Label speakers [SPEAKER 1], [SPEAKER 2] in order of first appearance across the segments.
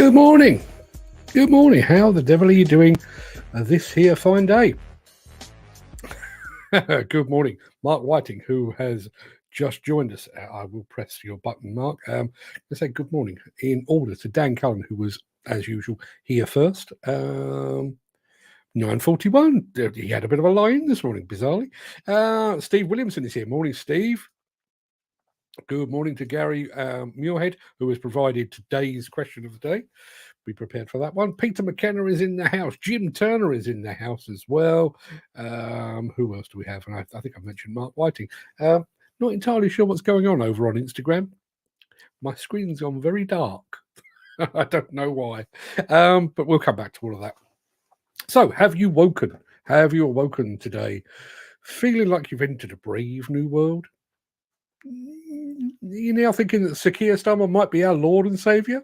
[SPEAKER 1] Good morning. Good morning. How the devil are you doing this here fine day? Good morning, Mark Whiting, who has just joined us. I will press your button, Mark. Let's say good morning in order to Dan Cullen, who was, as usual, here first. 9:41. He had a bit of a lie-in this morning, bizarrely. Steve Williamson is here. Morning, Steve. Good morning to Gary Muirhead, who has provided today's question of the day. Be prepared for that one. Peter McKenna is in the house. Jim Turner is in the house as well. Who else do we have? And I think I mentioned Mark Whiting. Not entirely sure what's going on over on Instagram. My screen's gone very dark. I don't know why. But we'll come back to all of that. So, have you woken? Have you awoken today feeling like you've entered a brave new world? You're now thinking that Sir Keir Starmer might be our Lord and Saviour?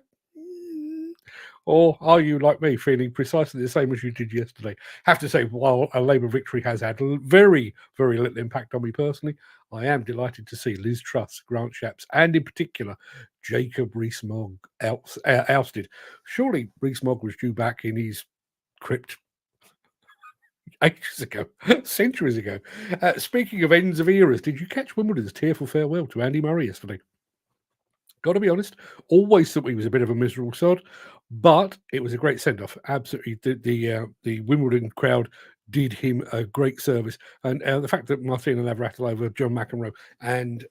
[SPEAKER 1] Or are you, like me, feeling precisely the same as you did yesterday? Have to say, while a Labour victory has had very, very little impact on me personally, I am delighted to see Liz Truss, Grant Shapps, and in particular, Jacob Rees-Mogg ousted. Surely Rees-Mogg was due back in his crypt ages ago, centuries ago. Speaking of ends of eras, did you catch Wimbledon's tearful farewell to Andy Murray yesterday? Got to be honest, always thought he was a bit of a miserable sod, but it was a great send-off. Absolutely, the Wimbledon crowd did him a great service, and the fact that Martina Navratilova, John McEnroe, and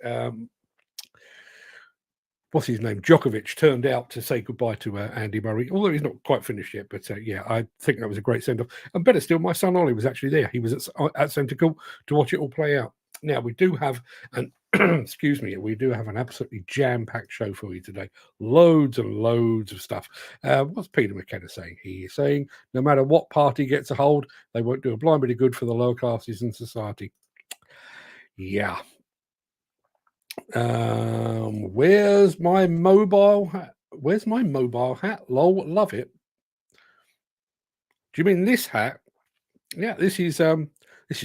[SPEAKER 1] what's his name, Djokovic, turned out to say goodbye to Andy Murray, although he's not quite finished yet. But yeah, I think that was a great send-off. And better still, my son Ollie was actually there. He was at centre court to watch it all play out. Now, we do have an excuse me, we do have an absolutely jam-packed show for you today. Loads and loads of stuff. What's Peter McKenna saying? He is saying no matter what party gets a hold, they won't do a blind bit of good for the lower classes in society. Yeah. Where's my mobile hat? Where's my mobile hat? Lol, love it. Do you mean this hat? Yeah, this is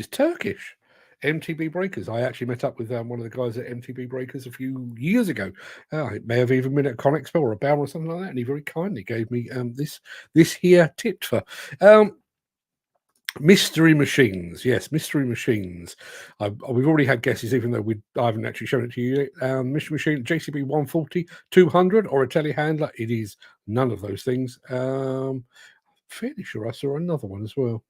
[SPEAKER 1] Turkish. MTB Breakers. I actually met up with one of the guys at MTB Breakers a few years ago. It may have even been at ConExpo or a BAM or something like that, and he very kindly gave me this here titfer. Mystery machines. Yes, mystery machines. We've already had guesses, even though I haven't actually shown it to you yet. Mystery machine, JCB 140, 200, or a telehandler. It is none of those things. Fairly sure I saw another one as well.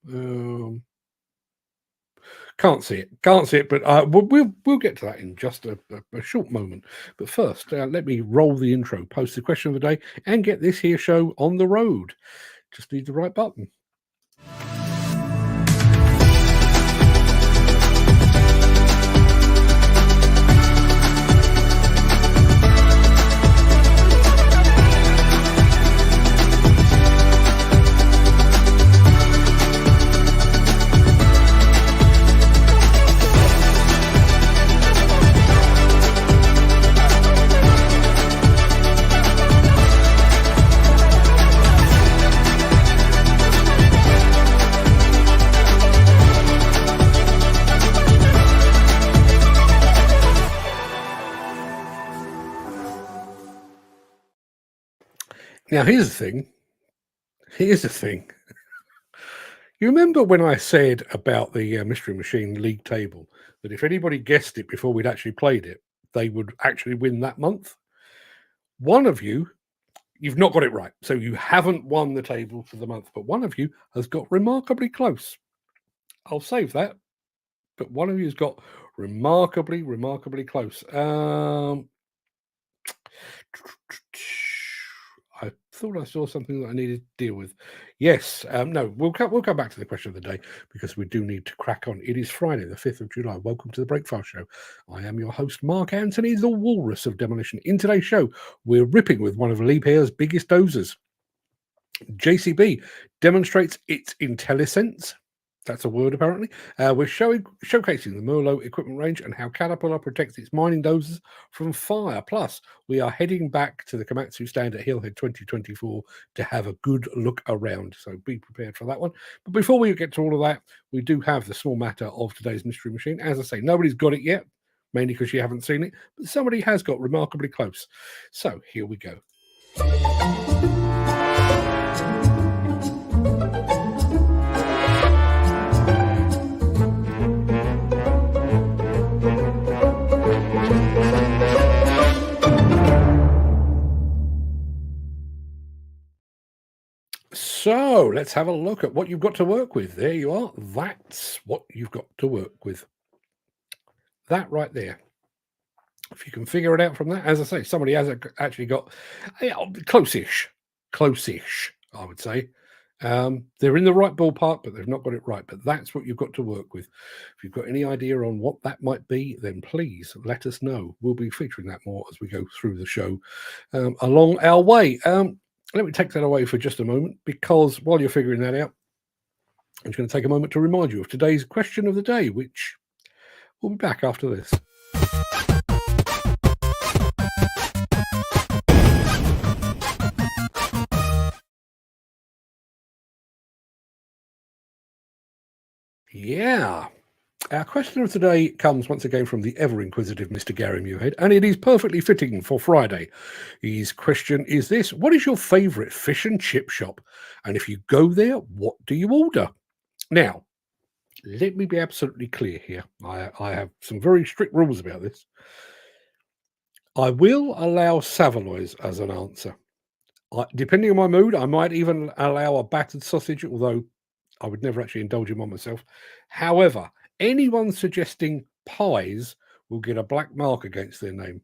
[SPEAKER 1] Can't see it, but we'll get to that in just a short moment. But first, let me roll the intro, post the question of the day, and get this here show on the road. Just need the right button. Now, here's the thing. You remember when I said about the Mystery Machine League table that if anybody guessed it before we'd actually played it, they would actually win that month? One of you, you've not got it right. So you haven't won the table for the month, but one of you has got remarkably close. I'll save that. But one of you has got remarkably close. I thought I saw something that I needed to deal with. Yes, no, we'll come back to the question of the day because we do need to crack on. It is Friday, the 5th of July. Welcome to the Breakfast Show. I am your host, Mark Anthony, the Walrus of Demolition. In today's show, we're ripping with one of Lee Pear's biggest dozers. JCB demonstrates its IntelliSense. That's a word, apparently. We're showcasing the Merlot equipment range and how Caterpillar protects its mining dozers from fire. Plus, we are heading back to the Komatsu stand at Hillhead 2024 to have a good look around. So be prepared for that one. But before we get to all of that, we do have the small matter of today's mystery machine. As I say, nobody's got it yet, mainly because you haven't seen it, but somebody has got remarkably close. So here we go. So let's have a look at what you've got to work with. There you are. That's what you've got to work with. That right there. If you can figure it out from that, as I say, somebody has actually got close-ish, I would say. They're in the right ballpark, but they've not got it right. But that's what you've got to work with. If you've got any idea on what that might be, then please let us know. We'll be featuring that more as we go through the show along our way. Let me take that away for just a moment, because while you're figuring that out, I'm just going to take a moment to remind you of today's question of the day, which we'll be back after this. Yeah. Our question of today comes once again from the ever-inquisitive Mr. Gary Muirhead, and it is perfectly fitting for Friday. His question is this: what is your favourite fish and chip shop? And if you go there, what do you order? Now, let me be absolutely clear here. I have some very strict rules about this. I will allow Savoloys as an answer. Depending on my mood, I might even allow a battered sausage, although I would never actually indulge in one myself. However, anyone suggesting pies will get a black mark against their name.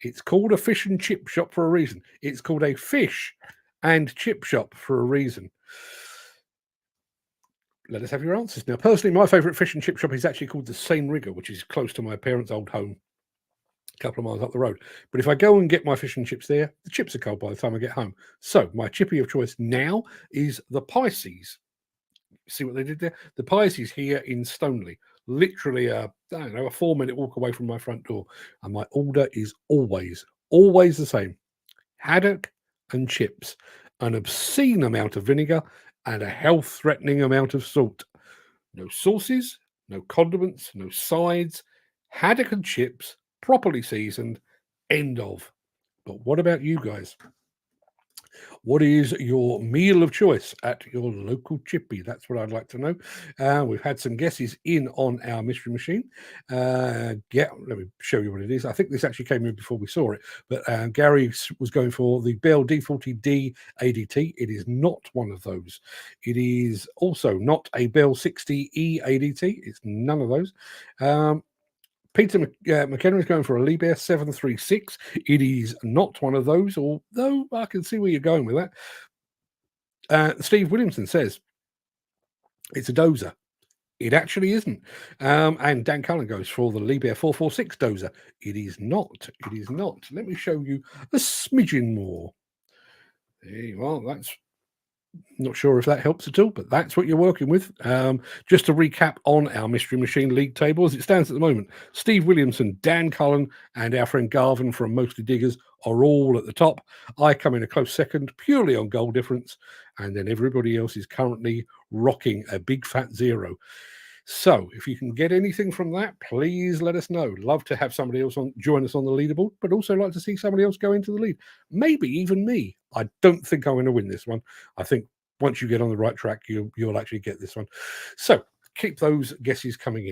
[SPEAKER 1] It's called a fish and chip shop for a reason. It's called a fish and chip shop for a reason. Let us have your answers. Now, personally, my favourite fish and chip shop is actually called the Seine Rigger, which is close to my parents' old home, a couple of miles up the road. But if I go and get my fish and chips there, the chips are cold by the time I get home. So my chippy of choice now is the Pisces. See what they did there? The Pisces here in Stoneleigh, literally a 4-minute walk away from my front door. And my order is always the same: haddock and chips, an obscene amount of vinegar, and a health-threatening amount of salt. No sauces, no condiments, no sides. Haddock and chips, properly seasoned. End of. But what about you guys? What is your meal of choice at your local chippy? That's what I'd like to know. We've had some guesses in on our mystery machine. Let me show you what it is. I think this actually came in before we saw it, but Gary was going for the Bell D40D ADT. It is not one of those. It is also not a Bell 60E ADT. It's none of those. Peter McKenna is going for a Liebherr 736. It is not one of those, although I can see where you're going with that. Steve Williamson says it's a dozer. It actually isn't. And Dan Cullen goes for the Liebherr 446 dozer. It is not. It is not. Let me show you a smidgen more. There you are. That's not sure if that helps at all, but that's what you're working with. Just to recap on our Mystery Machine League table as it stands at the moment: Steve Williamson, Dan Cullen, and our friend Garvin from Mostly Diggers are all at the top. I come in a close second, purely on goal difference, and then everybody else is currently rocking a big fat 0. So if you can get anything from that, please let us know. Love to have somebody else join us on the leaderboard, but also like to see somebody else go into the lead. Maybe even me. I don't think I'm going to win this one. I think once you get on the right track, you'll actually get this one. So keep those guesses coming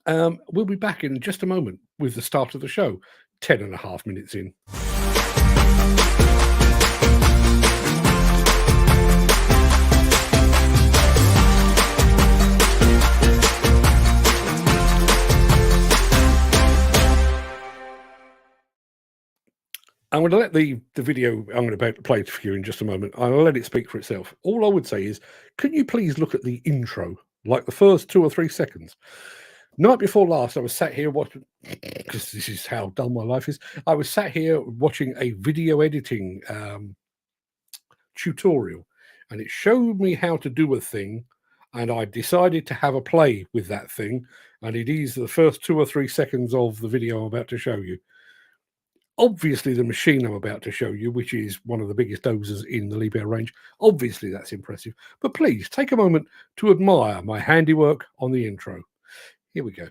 [SPEAKER 1] in. We'll be back in just a moment with the start of the show, 10.5 minutes in. I'm going to let the video I'm going to play for you in just a moment. I'll let it speak for itself. All I would say is, can you please look at the intro, like the first 2 or 3 seconds? Night before last, I was sat here watching, because this is how dull my life is. I was sat here watching a video editing tutorial, and it showed me how to do a thing, and I decided to have a play with that thing, and it is the first 2 or 3 seconds of the video I'm about to show you. Obviously, the machine I'm about to show you, which is one of the biggest dozers in the Liebherr range, obviously that's impressive. But please take a moment to admire my handiwork on the intro. Here we go.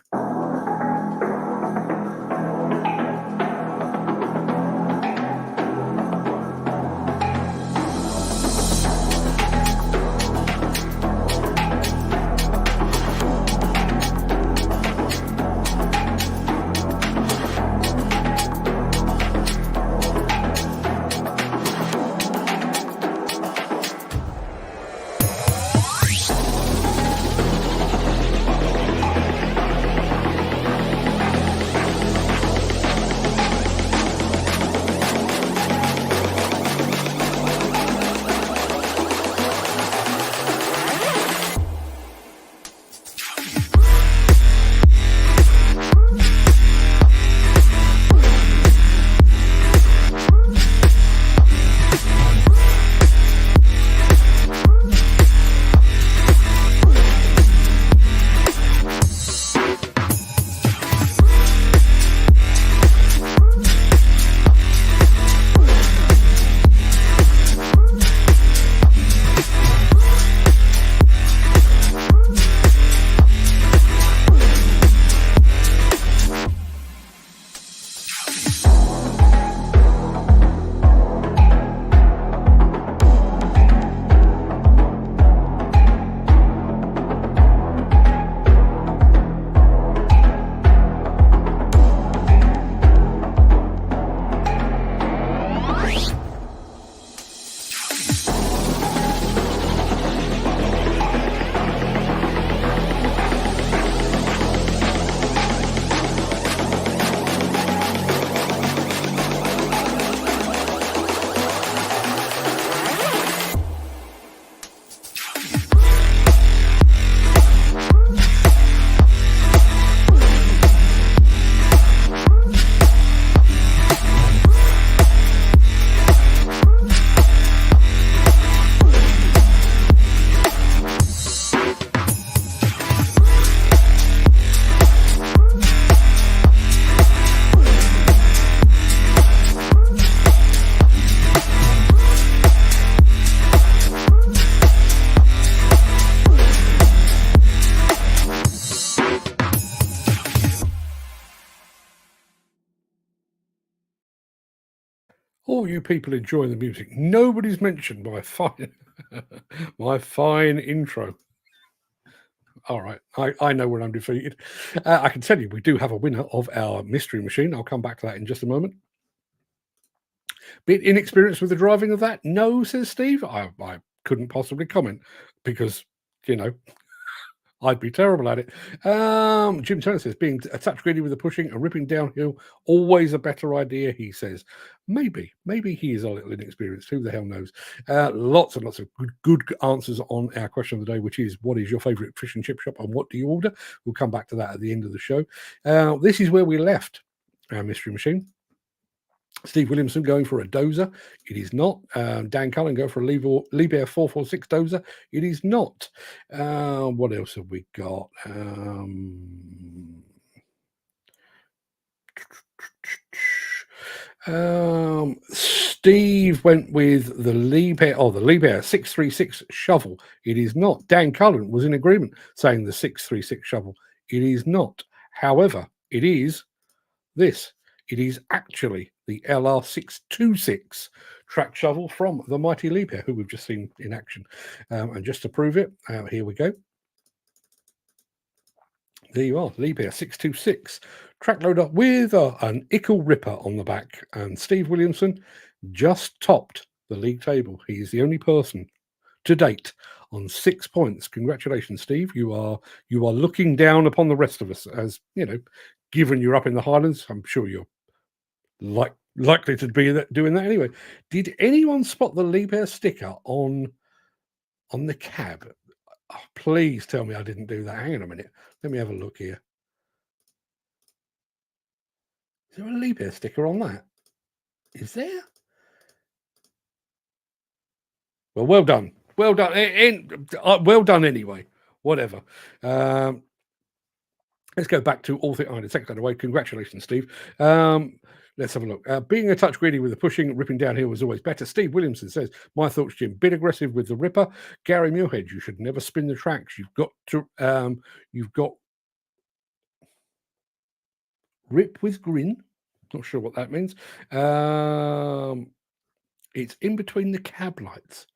[SPEAKER 1] all you people enjoying the music, nobody's mentioned my fine, my fine intro. All right, I know when I'm defeated. I can tell you we do have a winner of our mystery machine. I'll come back to that in just a moment. Bit inexperienced with the driving of that? No, says Steve. I couldn't possibly comment because, I'd be terrible at it. Jim Turner says, being a touch greedy with the pushing and ripping downhill, always a better idea, he says. Maybe he is a little inexperienced. Who the hell knows? Lots and lots of good answers on our question of the day, which is, what is your favourite fish and chip shop and what do you order? We'll come back to that at the end of the show. This is where we left our mystery machine. Steve Williamson going for a dozer. It is not. Dan Cullen going for a Liebherr 446 dozer. It is not. What else have we got? Steve went with the Liebherr 636 shovel. It is not. Dan Cullen was in agreement saying the 636 shovel. It is not. However, it is this. It is actually the LR626 track shovel from the mighty Liebherr, who we've just seen in action. And just to prove it, here we go. There you are, Liebherr 626 track loader with an Ickle Ripper on the back. And Steve Williamson just topped the league table. He is the only person to date on 6 points. Congratulations, Steve. You are looking down upon the rest of us, as given you're up in the Highlands. I'm sure you're likely to be doing that anyway. Did anyone spot the Liebherr sticker on the cab? Oh, please tell me I didn't do that. Hang on a minute. Let me have a look here. Is there a Liebherr sticker on that? Is there? Well done. Well done. Well done anyway. Whatever. Let's go back to all things. Oh, take that away. Congratulations, Steve. Let's have a look. Being a touch greedy with the pushing, ripping downhill was always better. Steve Williamson says, my thoughts, Jim. Bit aggressive with the ripper. Gary Muirhead, you should never spin the tracks. You've got rip with grin. Not sure what that means. It's in between the cab lights.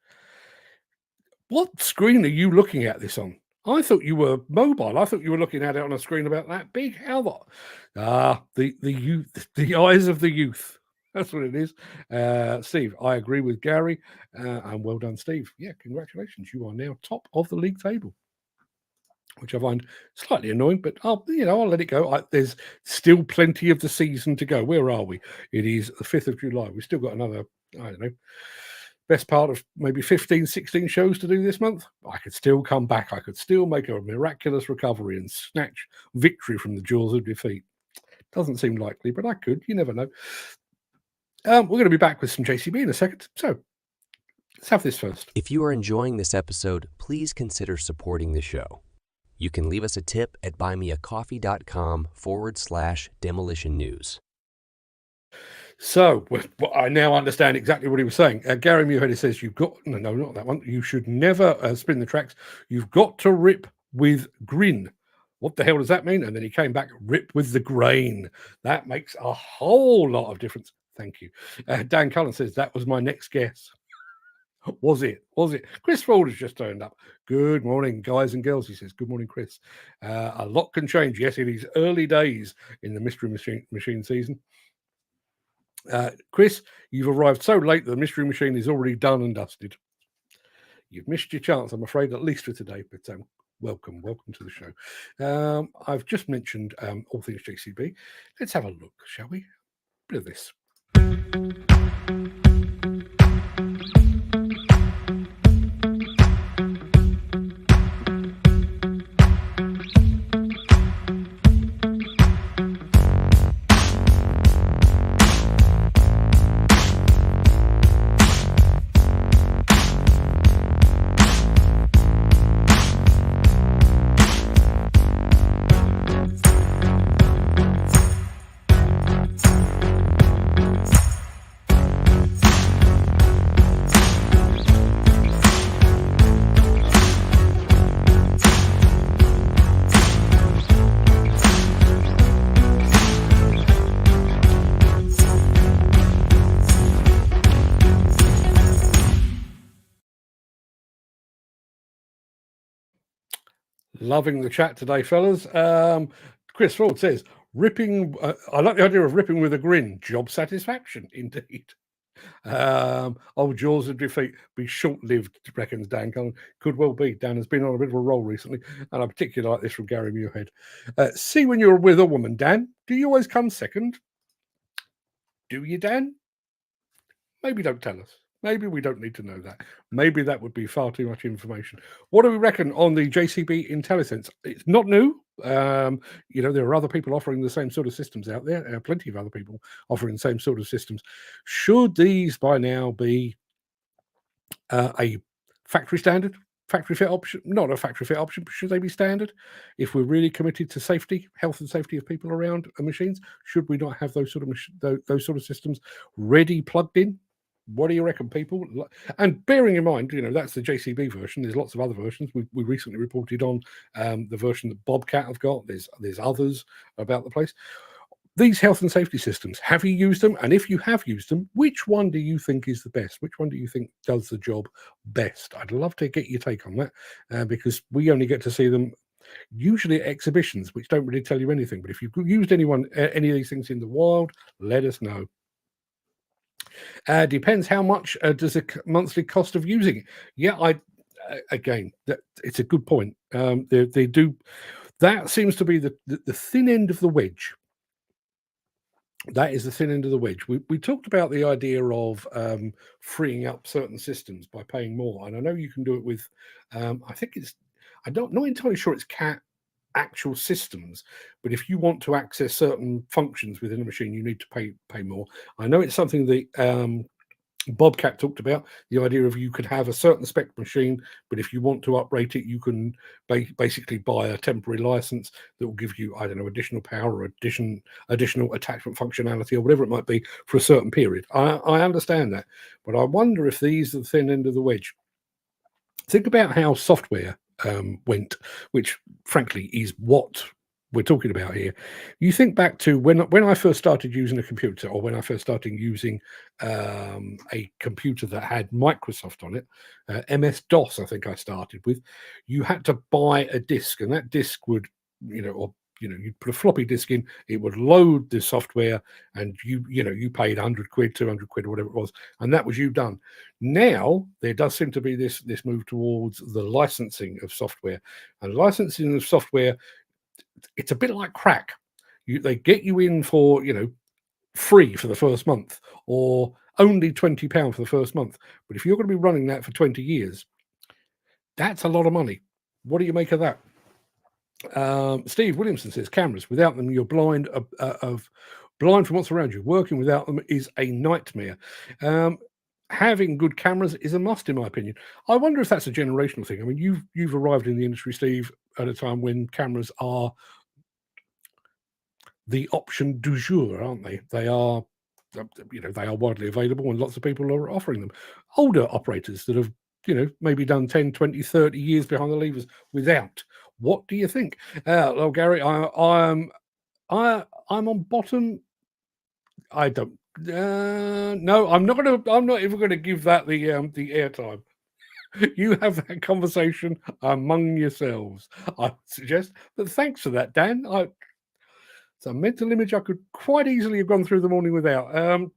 [SPEAKER 1] What screen are you looking at this on? I thought you were mobile. I thought you were looking at it on a screen about that big. How the youth, the eyes of the youth. That's what it is. Steve, I agree with Gary. And well done, Steve. Yeah, congratulations. You are now top of the league table, which I find slightly annoying, but I'll let it go. There's still plenty of the season to go. Where are we? It is the 5th of July. We've still got another, I don't know, best part of maybe 15, 16 shows to do this month. I could still come back. I could still make a miraculous recovery and snatch victory from the jaws of defeat. Doesn't seem likely, but I could. You never know. We're going to be back with some JCB in a second. So let's have this first.
[SPEAKER 2] If you are enjoying this episode, please consider supporting the show. You can leave us a tip at buymeacoffee.com/demolition news.
[SPEAKER 1] So I now understand exactly what he was saying. Gary Muirhead says no, not that one. You should never spin the tracks. You've got to rip with grin. What the hell does that mean? And then he came back, rip with the grain. That makes a whole lot of difference. Thank you. Dan Cullen says, that was my next guess. Was it? Chris Ford has just turned up. Good morning, guys and girls. He says, good morning, Chris. A lot can change. Yes, it is early days in the Mystery Machine season. Chris, you've arrived so late that the Mystery Machine is already done and dusted. You've missed your chance, I'm afraid, at least for today, but welcome to the show. I've just mentioned all things JCB. Let's have a look, shall we? Bit of this. Loving the chat today, fellas. Chris Ford says, ripping. I like the idea of ripping with a grin. Job satisfaction, indeed. Old Jaws of defeat be short-lived, reckons Dan Cullen. Could well be. Dan has been on a bit of a roll recently, and I particularly like this from Gary Muirhead. See when you're with a woman, Dan, do you always come second? Do you, Dan? Maybe don't tell us. Maybe we don't need to know that. Maybe that would be far too much information. What do we reckon on the JCB IntelliSense? It's not new. There are other people offering the same sort of systems out there. Plenty of other people offering the same sort of systems. Should these by now be a factory standard, factory fit option? Not a factory fit option, but should they be standard? If we're really committed to safety, health and safety of people around machines, should we not have those sort of systems ready, plugged in? What do you reckon, people? And bearing in mind, that's the JCB version. There's lots of other versions. We recently reported on the version that Bobcat have got. There's others about the place. These health and safety systems, have you used them? And if you have used them, which one do you think is the best? Which one do you think does the job best? I'd love to get your take on that because we only get to see them usually at exhibitions, which don't really tell you anything. But if you've used any of these things in the wild, let us know. Depends how much does a monthly cost of using it. Yeah, it's a good point. They do. That seems to be the thin end of the wedge. That is the thin end of the wedge. We talked about the idea of freeing up certain systems by paying more, and I know you can do it with. I think it's. I'm not entirely sure it's CAT actual systems, but if you want to access certain functions within a machine, you need to pay more. I know it's something that Bobcat talked about, the idea of you could have a certain spec machine, but if you want to uprate it, you can basically buy a temporary license that will give you, I don't know, additional power or additional attachment functionality or whatever it might be for a certain period. I understand that, but I wonder if these are the thin end of the wedge. Think about how software went, which frankly is what we're talking about here. You think back to when I first started using a computer, or when I first started using a computer that had Microsoft on it, MS-DOS, I think I started with. You had to buy a disk, and that disk would, you'd put a floppy disk in, it would load the software, and you paid 100 quid, 200 quid, or whatever it was, and that was you done. Now there does seem to be this move towards the licensing of software, and licensing of software, it's a bit like crack. They get you in for free for the first month, or only £20 for the first month. But if you're going to be running that for 20 years, that's a lot of money. What do you make of that? Steve Williamson says cameras. Without them, you're blind blind from what's around you. Working without them is a nightmare. Having good cameras is a must, in my opinion. I wonder if that's a generational thing. I mean, you've arrived in the industry, Steve, at a time when cameras are the option du jour, aren't they? They are, they are widely available, and lots of people are offering them. Older operators that have, maybe done 10, 20, 30 years behind the levers without. What do you think? Well, Gary, I'm on bottom. I don't. No, I'm not even going to give that the airtime. You have that conversation among yourselves, I suggest. But thanks for that, Dan. It's a mental image I could quite easily have gone through the morning without.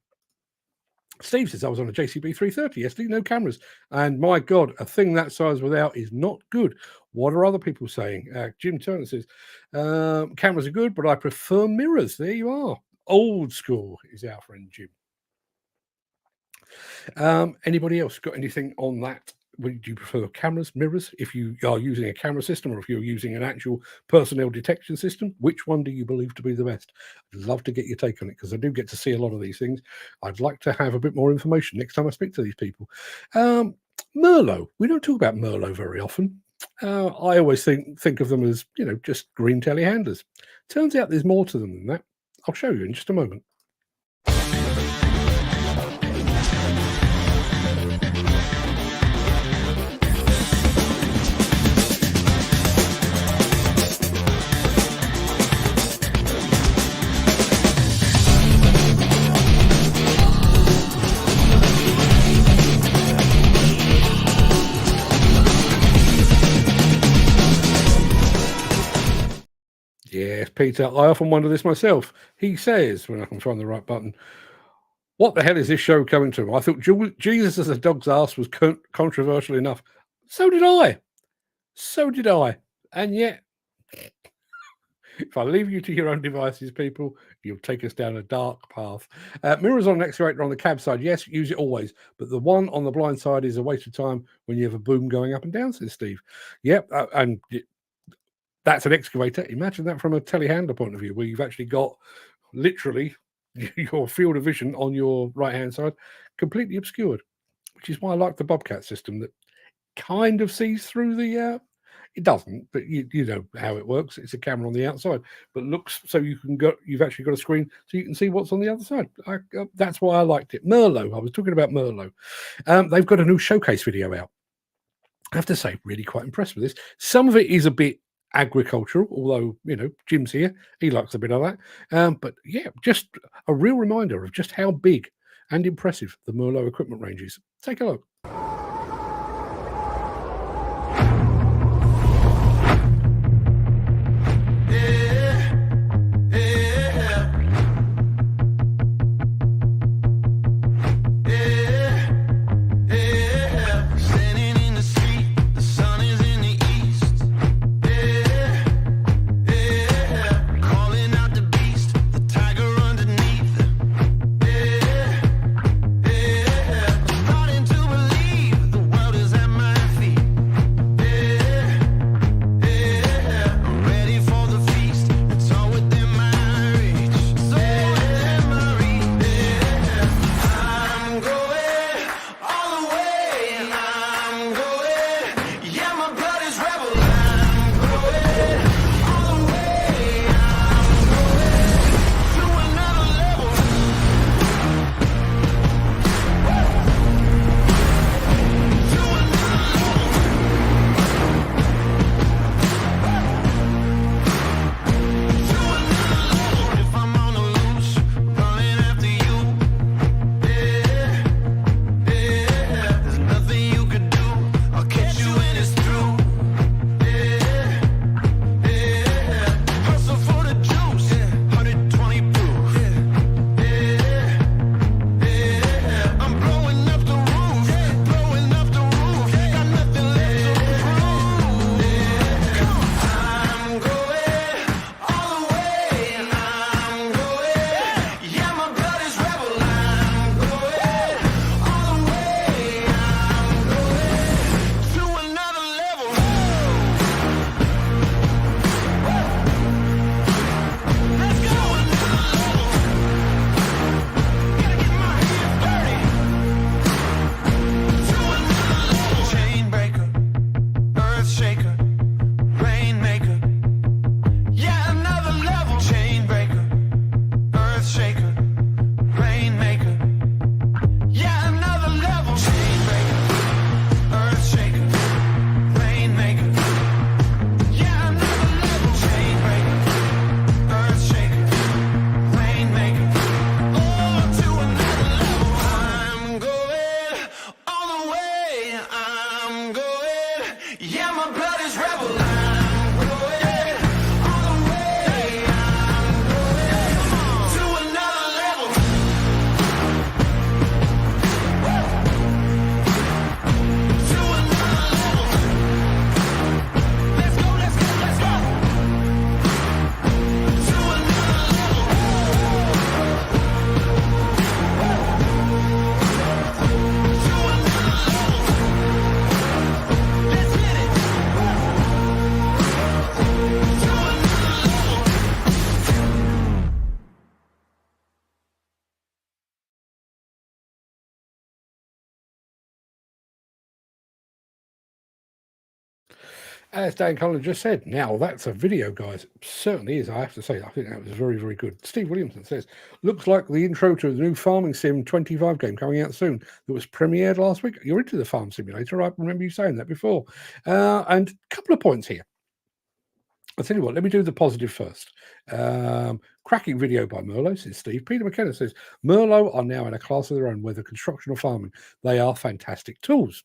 [SPEAKER 1] Steve says I was on a JCB 330 yesterday, no cameras, and my God, a thing that size without is not good. What are other people saying? Jim Turner says cameras are good, but I prefer mirrors. There you are. Old school is our friend Jim. Anybody else got anything on that? Would you prefer cameras, mirrors? If you are using a camera system, or if you're using an actual personnel detection system, which one do you believe to be the best? I'd love to get your take on it, because I do get to see a lot of these things. I'd like to have a bit more information next time I speak to these people. Merlot. We don't talk about Merlot very often. I always think of them as, just green telehandlers. Turns out there's more to them than that. I'll show you in just a moment. Yes, Peter, I often wonder this myself. He says, when I can find the right button, what the hell is this show coming to? I thought Jesus as a dog's ass was controversial enough. So did I. So did I. And yet, if I leave you to your own devices, people, you'll take us down a dark path. Mirrors on an excavator on the cab side. Yes, use it always. But the one on the blind side is a waste of time when you have a boom going up and down, says Steve. Yep. That's an excavator. Imagine that from a telehandler point of view, where you've actually got literally your field of vision on your right-hand side completely obscured, which is why I like the Bobcat system that kind of sees through the... it doesn't, but you know how it works. It's a camera on the outside, but looks so you can go. You've actually got a screen so you can see what's on the other side. That's why I liked it. Merlot. I was talking about Merlot. They've got a new showcase video out. I have to say, really quite impressed with this. Some of it is a bit agricultural, although, you know, Jim's here. He likes a bit of that. But yeah, just a real reminder of just how big and impressive the Merlot equipment range is. Take a look. As Dan Collins just said, now that's a video, guys. It certainly is, I have to say. I think that was very, very good. Steve Williamson says, looks like the intro to the new Farming Sim 25 game coming out soon that was premiered last week. You're into the farm simulator. I remember you saying that before. And a couple of points here. I'll tell you what, let me do the positive first. Cracking video by Merlot, says Steve. Peter McKenna says, Merlot are now in a class of their own, whether construction or farming. They are fantastic tools.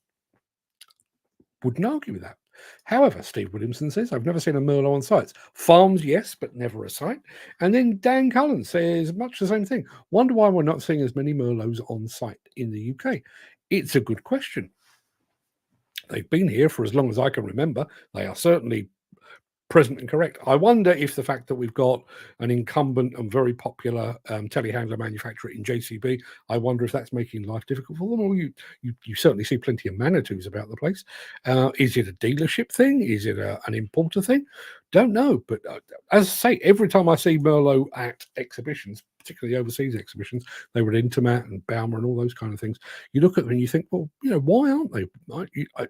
[SPEAKER 1] Wouldn't argue with that. However, Steve Williamson says, I've never seen a Merlot on sites. Farms, yes, but never a site. And then Dan Cullen says much the same thing. Wonder why we're not seeing as many Merlots on site in the UK. It's a good question. They've been here for as long as I can remember. They are certainly present and correct. I wonder if the fact that we've got an incumbent and very popular telehandler manufacturer in JCB, I wonder if that's making life difficult for them. Or you certainly see plenty of Manitous about the place. Is it a dealership thing? Is it an importer thing? Don't know. But as I say, every time I see Merlot at exhibitions, particularly overseas exhibitions, they were at Intermat and Baumer and all those kind of things. You look at them and you think, well, why aren't they? I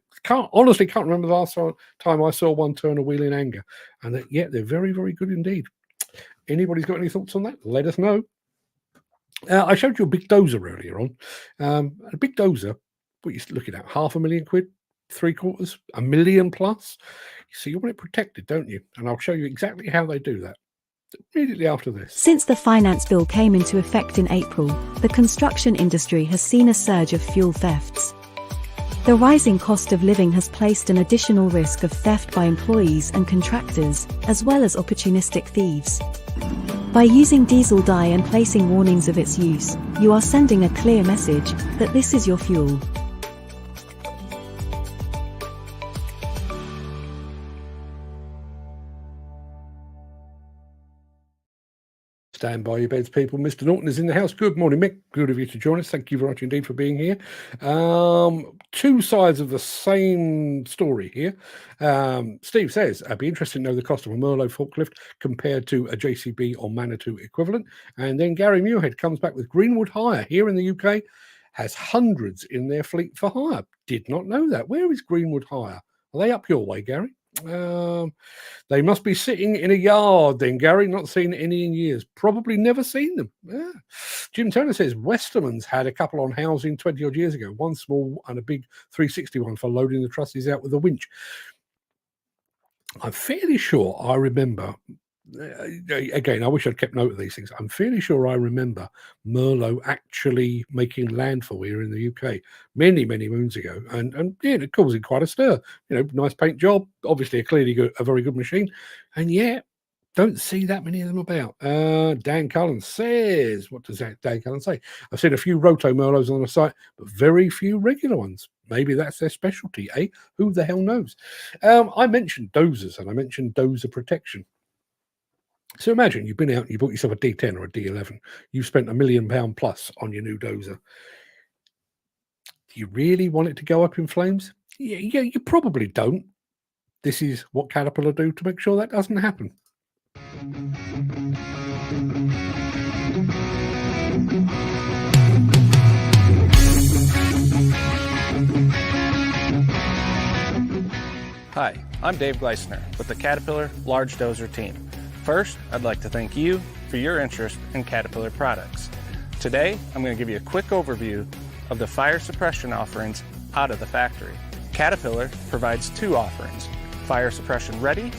[SPEAKER 1] honestly can't remember the last time I saw one turn a wheel in anger. And yet they're very, very good indeed. Anybody's got any thoughts on that? Let us know. I showed you a big dozer earlier on. A big dozer, what you're looking at, £500,000, £750,000, £1 million plus. So you want it protected, don't you? And I'll show you exactly how they do that immediately after this.
[SPEAKER 3] Since the finance bill came into effect in April, the construction industry has seen a surge of fuel thefts. The rising cost of living has placed an additional risk of theft by employees and contractors, as well as opportunistic thieves. By using diesel dye and placing warnings of its use, you are sending a clear message that this is your fuel.
[SPEAKER 1] Stand by your beds, people. Mr. Norton is in the house. Good morning, Mick. Good of you to join us. Thank you very much indeed for being here. Two sides of the same story here. Steve says, I'd be interested to know the cost of a Merlot forklift compared to a JCB or Manitou equivalent. And then Gary Muirhead comes back with Greenwood Hire here in the UK has hundreds in their fleet for hire. Did not know that. Where is Greenwood Hire? Are they up your way, Gary? They must be sitting in a yard then, Gary. Not seen any in years. Probably never seen them. Yeah. Jim Turner says Westerman's had a couple on housing 20 odd years ago. One small and a big 360 one for loading the trusses out with a winch. I'm fairly sure I remember. Again, I wish I'd kept note of these things. I'm fairly sure I remember Merlot actually making landfall here in the UK many, many moons ago, and yeah, it causing quite a stir. Nice paint job, obviously a very good machine, and yeah, don't see that many of them about. Dan Cullen says, what does that Dan Cullen say? I've seen a few Roto Merlots on the site, but very few regular ones. Maybe that's their specialty, eh? Who the hell knows? I mentioned dozers and I mentioned dozer protection. So imagine you've been out and you bought yourself a D10 or a D11. You've spent £1 million plus on your new dozer. Do you really want it to go up in flames? Yeah, you probably don't. This is what Caterpillar do to make sure that doesn't happen.
[SPEAKER 4] Hi, I'm Dave Gleisner with the Caterpillar Large Dozer team. First, I'd like to thank you for your interest in Caterpillar products. Today, I'm going to give you a quick overview of the fire suppression offerings out of the factory. Caterpillar provides two offerings, Fire Suppression Ready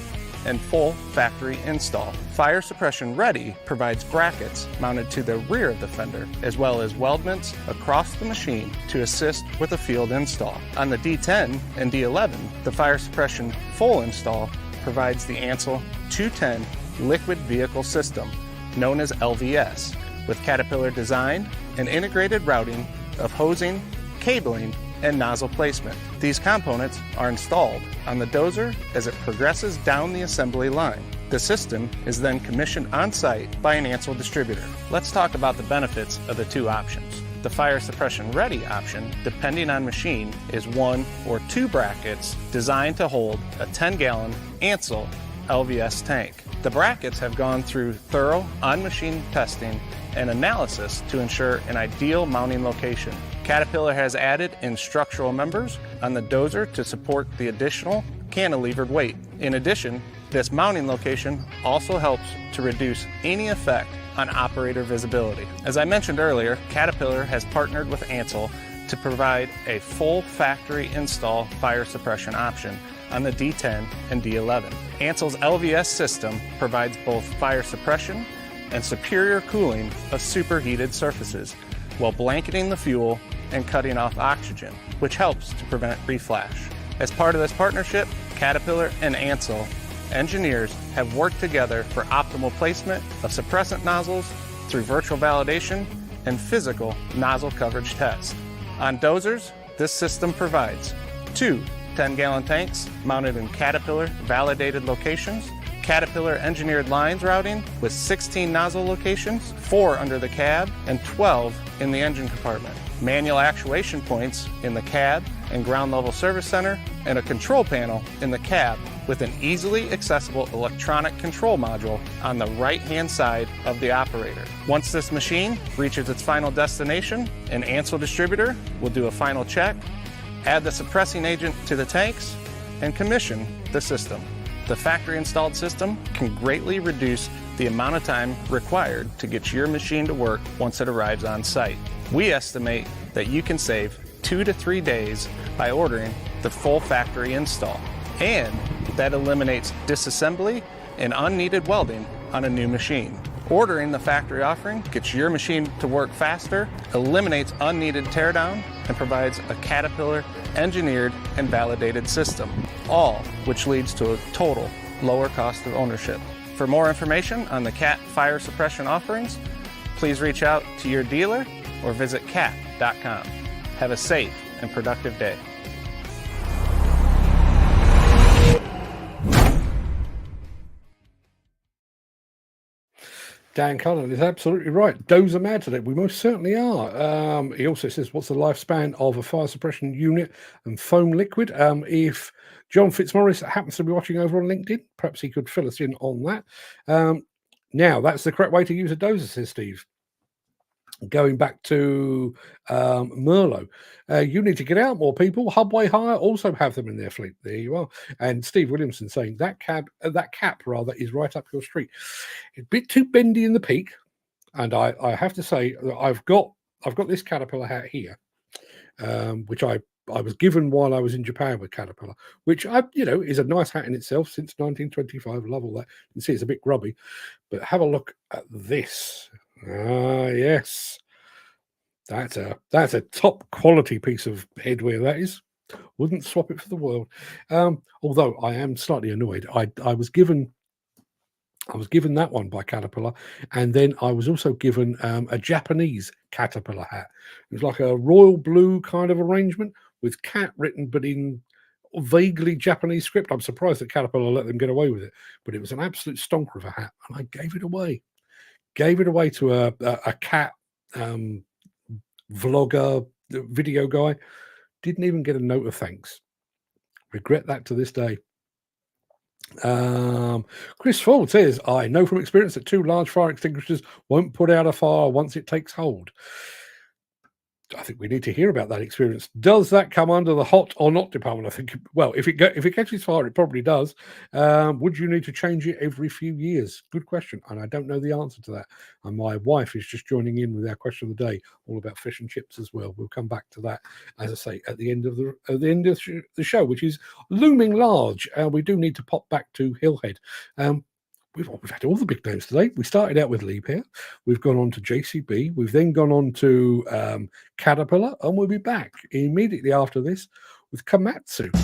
[SPEAKER 4] and Full Factory Install. Fire Suppression Ready provides brackets mounted to the rear of the fender, as well as weldments across the machine to assist with a field install. On the D10 and D11, the Fire Suppression Full Install provides the Ansel 210 Liquid Vehicle System, known as LVS, with Caterpillar design and integrated routing of hosing, cabling, and nozzle placement. These components are installed on the dozer as it progresses down the assembly line. The system is then commissioned on site by an Ansel distributor. Let's talk about the benefits of the two options. The Fire Suppression Ready option, depending on machine, is 1 or 2 brackets designed to hold a 10-gallon Ansel LVS tank. The brackets have gone through thorough on-machine testing and analysis to ensure an ideal mounting location. Caterpillar has added in structural members on the dozer to support the additional cantilevered weight. In addition, this mounting location also helps to reduce any effect on operator visibility. As I mentioned earlier, Caterpillar has partnered with Ansel to provide a full factory install fire suppression option on the D10 and D11. Ansel's LVS system provides both fire suppression and superior cooling of superheated surfaces while blanketing the fuel and cutting off oxygen, which helps to prevent reflash. As part of this partnership, Caterpillar and Ansel engineers have worked together for optimal placement of suppressant nozzles through virtual validation and physical nozzle coverage tests. On dozers, this system provides 2 10-gallon tanks mounted in Caterpillar validated locations, Caterpillar engineered lines routing with 16 nozzle locations, 4 under the cab and 12 in the engine compartment, manual actuation points in the cab and ground level service center, and a control panel in the cab with an easily accessible electronic control module on the right-hand side of the operator. Once this machine reaches its final destination, an Ansel distributor will do a final check, add the suppressing agent to the tanks, and commission the system. The factory installed system can greatly reduce the amount of time required to get your machine to work once it arrives on site. We estimate that you can save 2 to 3 days by ordering the full factory install, and that eliminates disassembly and unneeded welding on a new machine. Ordering the factory offering gets your machine to work faster, eliminates unneeded teardown, and provides a Caterpillar engineered and validated system, all which leads to a total lower cost of ownership. For more information on the CAT fire suppression offerings, please reach out to your dealer or visit cat.com. Have a safe and productive day.
[SPEAKER 1] Dan Cullen is absolutely right. Dozer mad today. We most certainly are. He also says, what's the lifespan of a fire suppression unit and foam liquid? If John Fitzmaurice happens to be watching over on LinkedIn, perhaps he could fill us in on that. Now, that's the correct way to use a dozer, says Steve. Going back to Merlot, you need to get out more, people. Hubway Hire also have them in their fleet. There you are. And Steve Williamson saying that cap is right up your street. A bit too bendy in the peak, and I have to say that I've got this Caterpillar hat here, which I was given while I was in Japan with Caterpillar, which is a nice hat in itself since 1925. Love all that. You can see it's a bit grubby, but have a look at this. Ah, yes, that's a top quality piece of headwear. That is, wouldn't swap it for the world. Although I am slightly annoyed. I was given that one by Caterpillar, and then I was also given a Japanese Caterpillar hat. It was like a royal blue kind of arrangement with cat written, but in vaguely Japanese script. I'm surprised that Caterpillar let them get away with it, but it was an absolute stonker of a hat, and I gave it away. Gave it away to a cat vlogger, video guy. Didn't even get a note of thanks. Regret that to this day. Chris Ford says, I know from experience that 2 large fire extinguishers won't put out a fire once it takes hold. I think we need to hear about that experience. Does that come under the hot or not department? I think, well, if it catches fire, it probably does. Would you need to change it every few years? Good question, and I don't know the answer to that. And my wife is just joining in with our question of the day, all about fish and chips as well. We'll come back to that, as I say, at the end of the show, which is looming large. We do need to pop back to Hillhead. We've had all the big names today. We started out with Liebherr. We've gone on to JCB. We've then gone on to Caterpillar, and we'll be back immediately after this with Komatsu.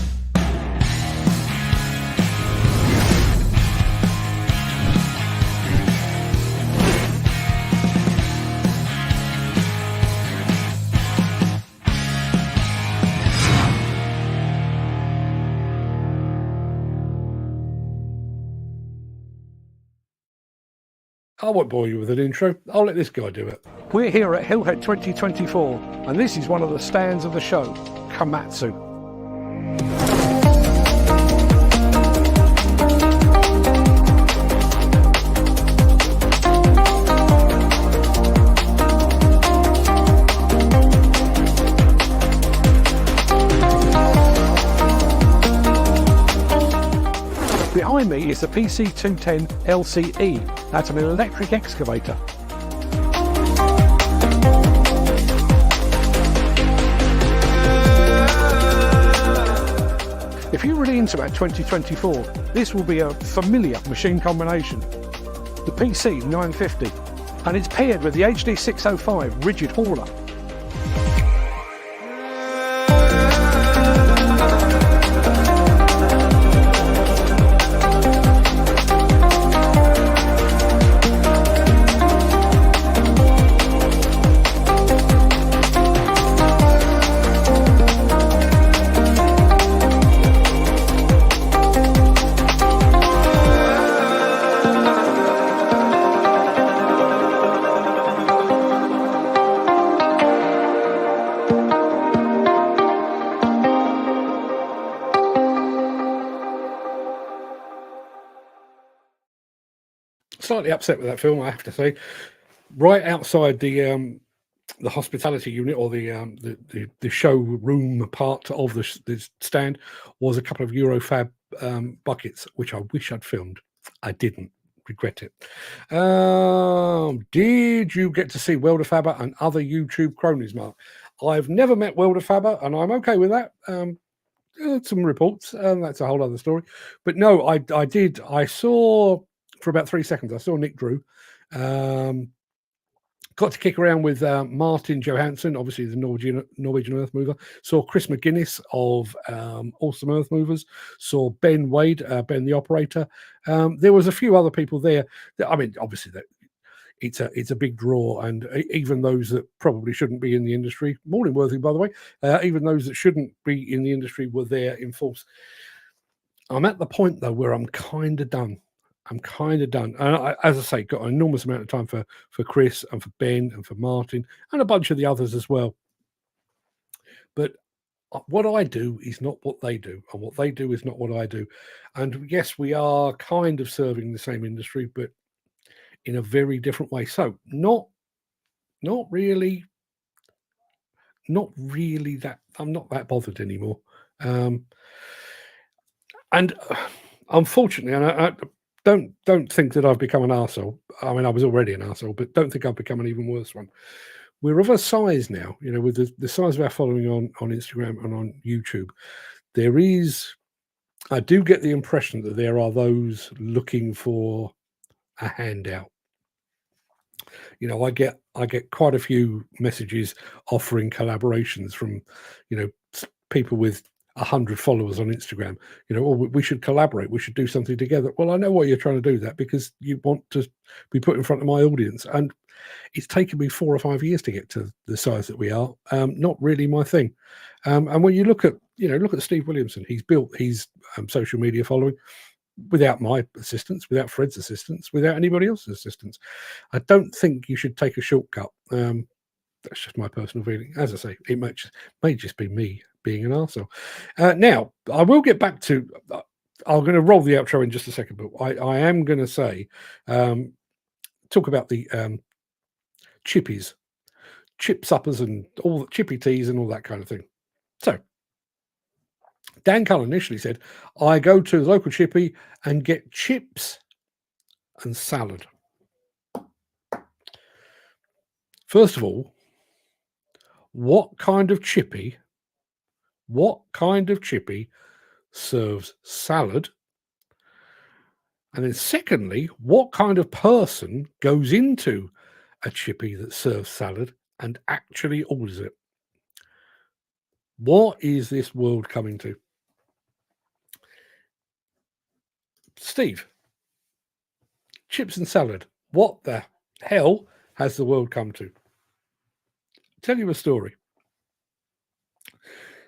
[SPEAKER 1] I won't bore you with an intro. I'll let this guy do it.
[SPEAKER 5] We're here at Hillhead 2024, and this is one of the stands of the show, Komatsu. Behind me is the PC210 LCE. That's an electric excavator. If you're really into at 2024, this will be a familiar machine combination. The PC950, and it's paired with the HD605 rigid hauler.
[SPEAKER 1] slightly upset with that film, I have to say. Right outside the hospitality unit, or the showroom part of the stand, was a couple of Eurofab buckets, which I wish I'd filmed. I didn't. Regret it. Did you get to see Welder Faber and other YouTube cronies, Mark? I've never met Welder Faber, and I'm okay with that. Some reports, that's a whole other story. But no, I did. I saw for about 3 seconds. I saw Nick Drew. Got to kick around with Martin Johansson, obviously the Norwegian Earth Mover. Saw Chris McGuinness of Awesome Earth Movers. Saw Ben Wade, Ben the Operator. There was a few other people there. I mean, obviously it's a big draw, and even those that probably shouldn't be in the industry, morning Worthing, by the way, even those that shouldn't be in the industry were there in force. I'm at the point though where I'm kind of done. And as I say, got an enormous amount of time for Chris and for Ben and for Martin and a bunch of the others as well. But what I do is not what they do, and what they do is not what I do. And yes, we are kind of serving the same industry, but in a very different way. So not really that I'm not that bothered anymore. And unfortunately, and I don't think that I've become an arsehole. I mean, I was already an arsehole, but don't think I've become an even worse one. We're of a size now, with the size of our following on Instagram and on YouTube. I do get the impression that there are those looking for a handout. I get quite a few messages offering collaborations from, people with 100 followers on Instagram. We should collaborate. We should do something together. Well, I know why you're trying to do that, because you want to be put in front of my audience, and it's taken me 4 or 5 years to get to the size that we are. Not really my thing. And when you look at Steve Williamson, he's built his social media following without my assistance, without Fred's assistance, without anybody else's assistance. I don't think you should take a shortcut. That's just my personal feeling. As I say, it may just be me being an arsehole. Now, I will get back to... I'm going to roll the outro in just a second, but I am going to say, talk about the chippies, chip suppers, and all the chippy teas and all that kind of thing. So, Dan Cullen initially said, I go to the local chippy and get chips and salad. First of all, what kind of chippy serves salad? And then secondly, what kind of person goes into a chippy that serves salad and actually orders it? What is this world coming to? Steve, chips and salad. What the hell has the world come to? Tell you a story.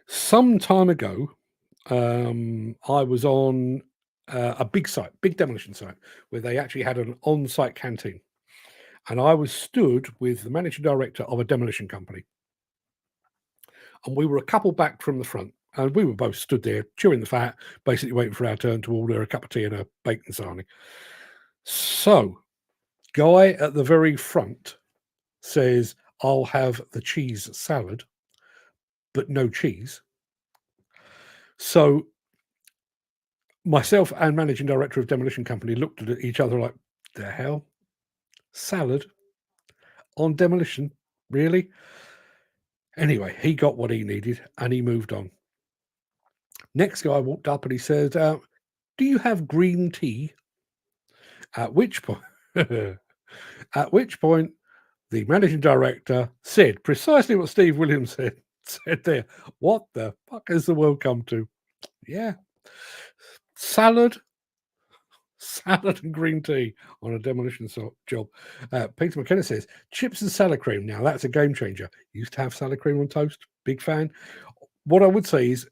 [SPEAKER 1] Some time ago, I was on a big demolition site, where they actually had an on-site canteen. And I was stood with the managing director of a demolition company. And we were a couple back from the front. And we were both stood there chewing the fat, basically waiting for our turn to order a cup of tea and a bacon sarnie. So, guy at the very front says, I'll have the cheese salad, but no cheese. So, myself and managing director of demolition company looked at each other like, the hell? Salad? On demolition? Really? Anyway, he got what he needed and he moved on. Next guy walked up and he said, do you have green tea? At which point, the managing director said precisely what Steve Williams said there. What the fuck has the world come to? Yeah. Salad and green tea on a demolition job. Peter McKenna says, chips and salad cream. Now, that's a game changer. Used to have salad cream on toast. Big fan. What I would say is,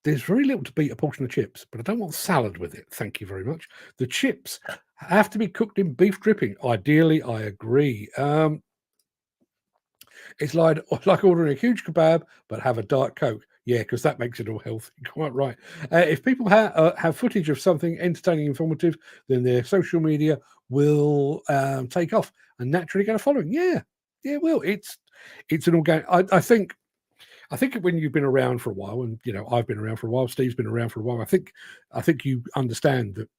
[SPEAKER 1] there's very little to beat a portion of chips, but I don't want salad with it. Thank you very much. The chips have to be cooked in beef dripping. Ideally, I agree. It's like ordering a huge kebab, but have a Diet Coke. Yeah, because that makes it all healthy. Quite right. If people have footage of something entertaining, informative, then their social media will take off and naturally get a following. Yeah, it will. It's an organic. I think when you've been around for a while, and I've been around for a while, Steve's been around for a while. I think you understand that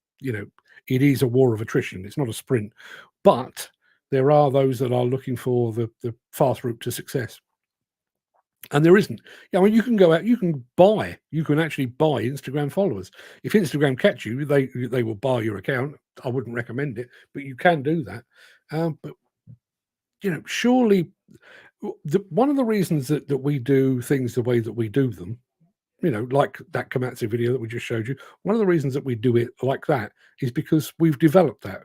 [SPEAKER 1] it is a war of attrition. It's not a sprint, but there are those that are looking for the fast route to success. And there isn't. I mean, you can go out, you can actually buy Instagram followers. If Instagram catch you, they will buy your account. I wouldn't recommend it, but you can do that. But surely one of the reasons that we do things the way that we do them, like that Komatsu video that we just showed you, one of the reasons that we do it like that is because we've developed that.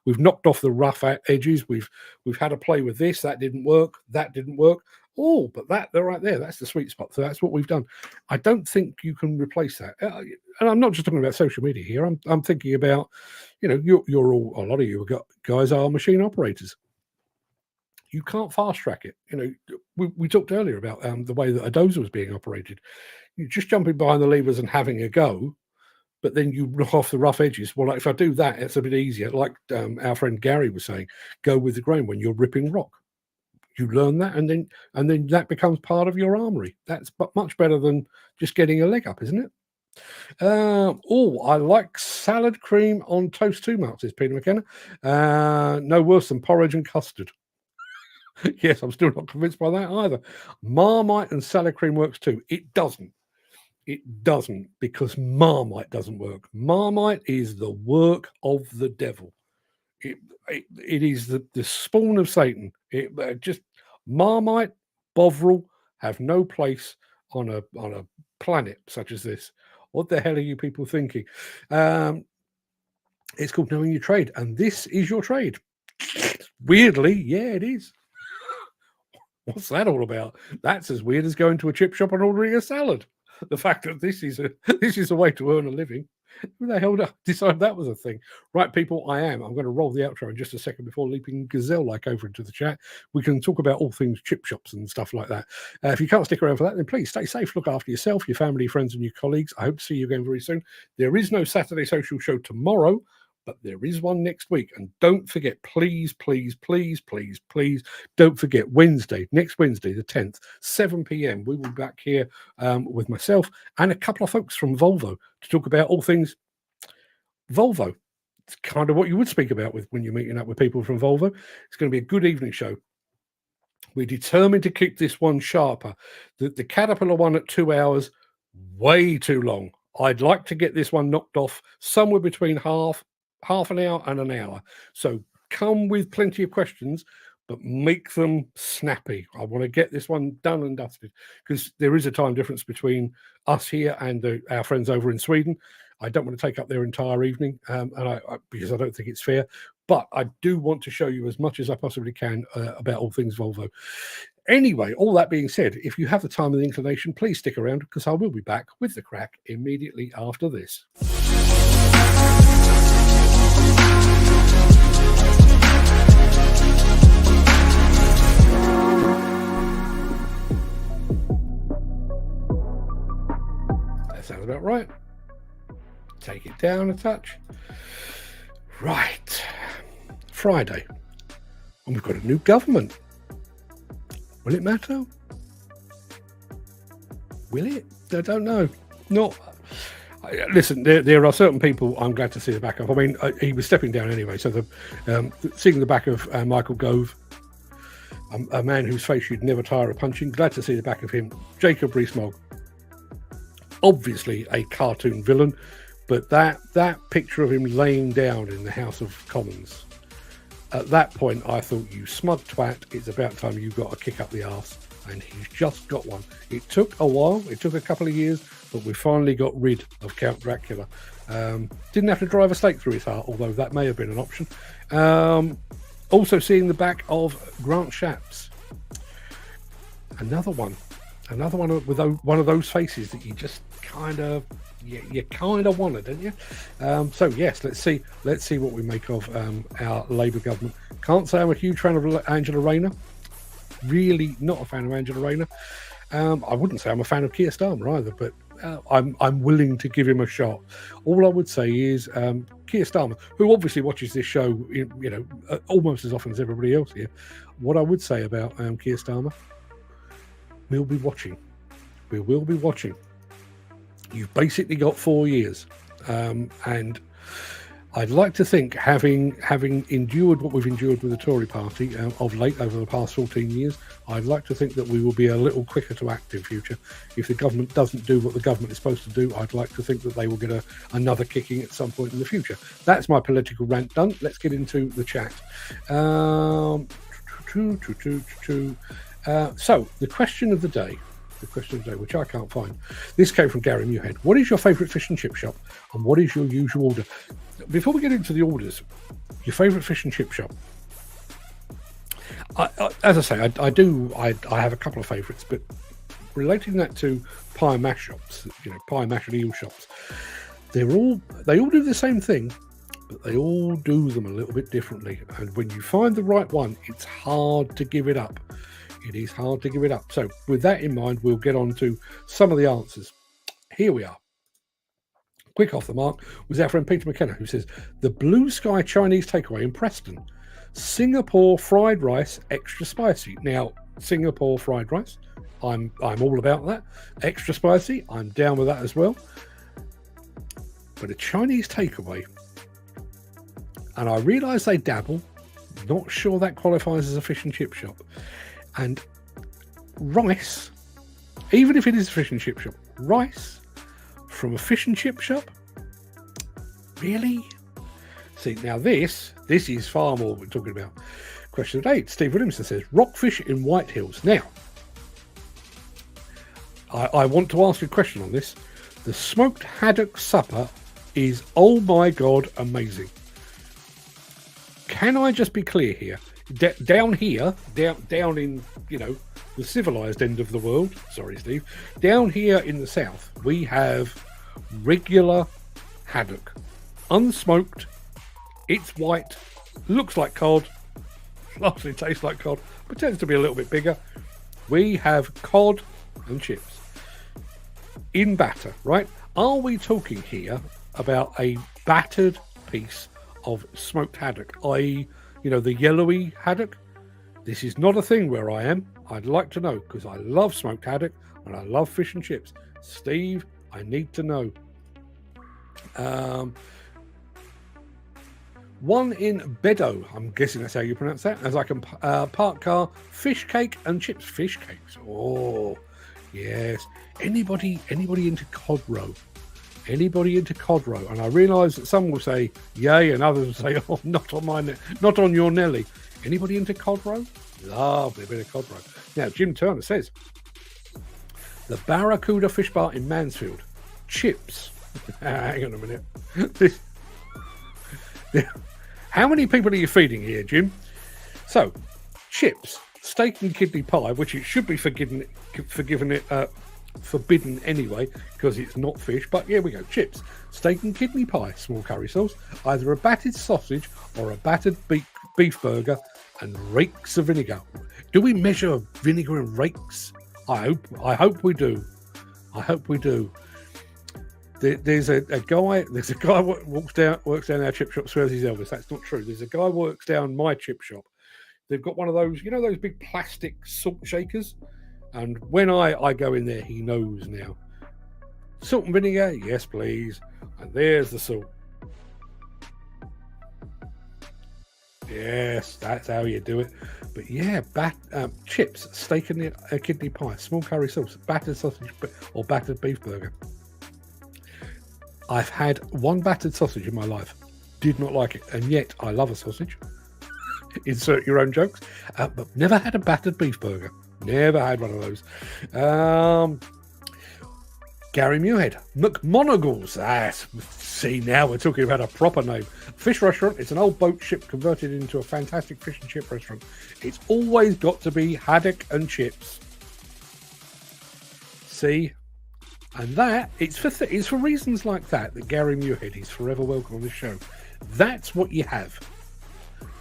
[SPEAKER 1] We've knocked off the rough edges. We've had a play with this. That didn't work. Oh, but they're right there. That's the sweet spot. So that's what we've done. I don't think you can replace that. And I'm not just talking about social media here. I'm thinking about, you're all, a lot of you guys are machine operators. You can't fast track it. We talked earlier about the way that a dozer was being operated. You're just jumping behind the levers and having a go, but then you knock off the rough edges. Well, like if I do that, it's a bit easier. Like our friend Gary was saying, go with the grain when you're ripping rock. You learn that, and then that becomes part of your armory. That's much better than just getting a leg up, isn't it? I like salad cream on toast too, Mark, says Peter McKenna. No worse than porridge and custard. Yes, I'm still not convinced by that either. Marmite and salad cream works too. It doesn't, because Marmite doesn't work. Marmite is the work of the devil. It is the spawn of Satan. Just Marmite, Bovril have no place on a planet such as this. What the hell are you people thinking? It's called knowing your trade, and this is your trade. Weirdly, yeah, it is. What's that all about? That's as weird as going to a chip shop and ordering a salad. The fact that this is a way to earn a living. Who the hell decided that was a thing? Right, people, I'm going to roll the outro in just a second before leaping gazelle-like over into the chat. We can talk about all things chip shops and stuff like that. If you can't stick around for that, then please stay safe, look after yourself, your family, friends, and your colleagues. I hope to see you again very soon. There is no Saturday Social Show tomorrow, but there is one next week. And don't forget, please, please, please, please, please, don't forget next Wednesday, the 10th, 7 p.m. We will be back here with myself and a couple of folks from Volvo to talk about all things Volvo. It's kind of what you would speak about when you're meeting up with people from Volvo. It's going to be a good evening show. We're determined to keep this one sharper. The Caterpillar one at 2 hours, way too long. I'd like to get this one knocked off somewhere between half an hour and an hour. So come with plenty of questions, but make them snappy. I want to get this one done and dusted, because there is a time difference between us here and our friends over in Sweden. I don't want to take up their entire evening, because I don't think it's fair. But I do want to show you as much as I possibly can about all things Volvo. Anyway, all that being said, if you have the time and the inclination, please stick around, because I will be back with the Craic immediately after this. That sounds about right. Take it down a touch. Right. Friday. And we've got a new government. Will it matter? Will it? I don't know. Listen, there are certain people I'm glad to see the back of. I mean, he was stepping down anyway, so seeing the back of Michael Gove, a man whose face you'd never tire of punching, glad to see the back of him. Jacob Rees-Mogg, obviously a cartoon villain, but that picture of him laying down in the House of Commons, at that point I thought, you smug twat, it's about time you got a kick up the arse. And he's just got one. It took a while, it took a couple of years, but we finally got rid of Count Dracula. Didn't have to drive a stake through his heart, although that may have been an option. Also seeing the back of Grant Shapps. Another one with one of those faces that you just kind of want it, don't you? So yes, let's see what we make of our Labour government. Can't say I'm a huge fan of Angela Rayner. Really not a fan of Angela Rayner. I wouldn't say I'm a fan of Keir Starmer either, but I'm willing to give him a shot. All I would say is Keir Starmer, who obviously watches this show, almost as often as everybody else here. What I would say about Keir Starmer, we'll be watching. We will be watching. You've basically got 4 years, and I'd like to think, having endured what we've endured with the Tory party of late over the past 14 years, I'd like to think that we will be a little quicker to act in future. If the government doesn't do what the government is supposed to do, I'd like to think that they will get another kicking at some point in the future. That's my political rant done. Let's get into the chat. So, the question of the day, which I can't find. This came from Gary Muirhead. What is your favourite fish and chip shop, and what is your usual order? Before we get into the orders, your favourite fish and chip shop. As I say, I have a couple of favourites, but relating that to pie and mash shops, pie and mash and eel shops, they all do the same thing, but they all do them a little bit differently. And when you find the right one, it's hard to give it up. It is hard to give it up. So with that in mind, we'll get on to some of the answers. Here we are. Quick off the mark was our friend Peter McKenna, who says, the Blue Sky Chinese takeaway in Preston, Singapore fried rice, extra spicy. Now, Singapore fried rice, I'm all about that. Extra spicy, I'm down with that as well. But a Chinese takeaway, and I realise they dabble, not sure that qualifies as a fish and chip shop. And rice, even if it is a fish and chip shop, rice from a fish and chip shop? Really? See, now this is far more what we're talking about. Question of 8. Steve Williamson says, rockfish in White Hills. Now, I want to ask you a question on this. The smoked haddock supper is, oh my God, amazing. Can I just be clear here? Down here, down in, the civilized end of the world, sorry, Steve, down here in the south, we have regular haddock, unsmoked. It's white, looks like cod, largely tastes like cod, but tends to be a little bit bigger. We have cod and chips in batter, right? Are we talking here about a battered piece of smoked haddock, i.e., the yellowy haddock? This is not a thing where I am. I'd like to know, because I love smoked haddock and I love fish and chips. Steve, I need to know. One in Beddoe, I'm guessing that's how you pronounce that, as I can park car, fish cake and chips. Fish cakes. Oh, yes. Anybody into cod roe? Anybody into cod roe? And I realise that some will say yay and others will say, oh, not on your Nelly. Anybody into cod roe? Lovely bit of cod roe. Now, Jim Turner says, the Barracuda Fish Bar in Mansfield. Chips. Hang on a minute. How many people are you feeding here, Jim? So, chips, steak and kidney pie, which it should be forbidden anyway, because it's not fish, but here we go. Chips, steak and kidney pie, small curry sauce, either a battered sausage or a battered beef burger, and rakes of vinegar. Do we measure vinegar and rakes? I hope we do. I hope we do. There's a guy works down our chip shop, swears he's Elvis. That's not true. There's a guy works down my chip shop. They've got one of those, those big plastic salt shakers. And when I go in there, he knows now. Salt and vinegar, yes, please. And there's the salt. Yes, that's how you do it. But yeah, chips, steak and kidney pie, small curry sauce, battered sausage or battered beef burger. I've had one battered sausage in my life. Did not like it. And yet, I love a sausage. Insert your own jokes. But never had a battered beef burger. Never had one of those. Gary Muirhead, McMonagle's. See, now we're talking about a proper name. Fish restaurant. It's an old boat ship converted into a fantastic fish and chip restaurant. It's always got to be haddock and chips. See, and that it's for reasons like that Gary Muirhead is forever welcome on this show. That's what you have.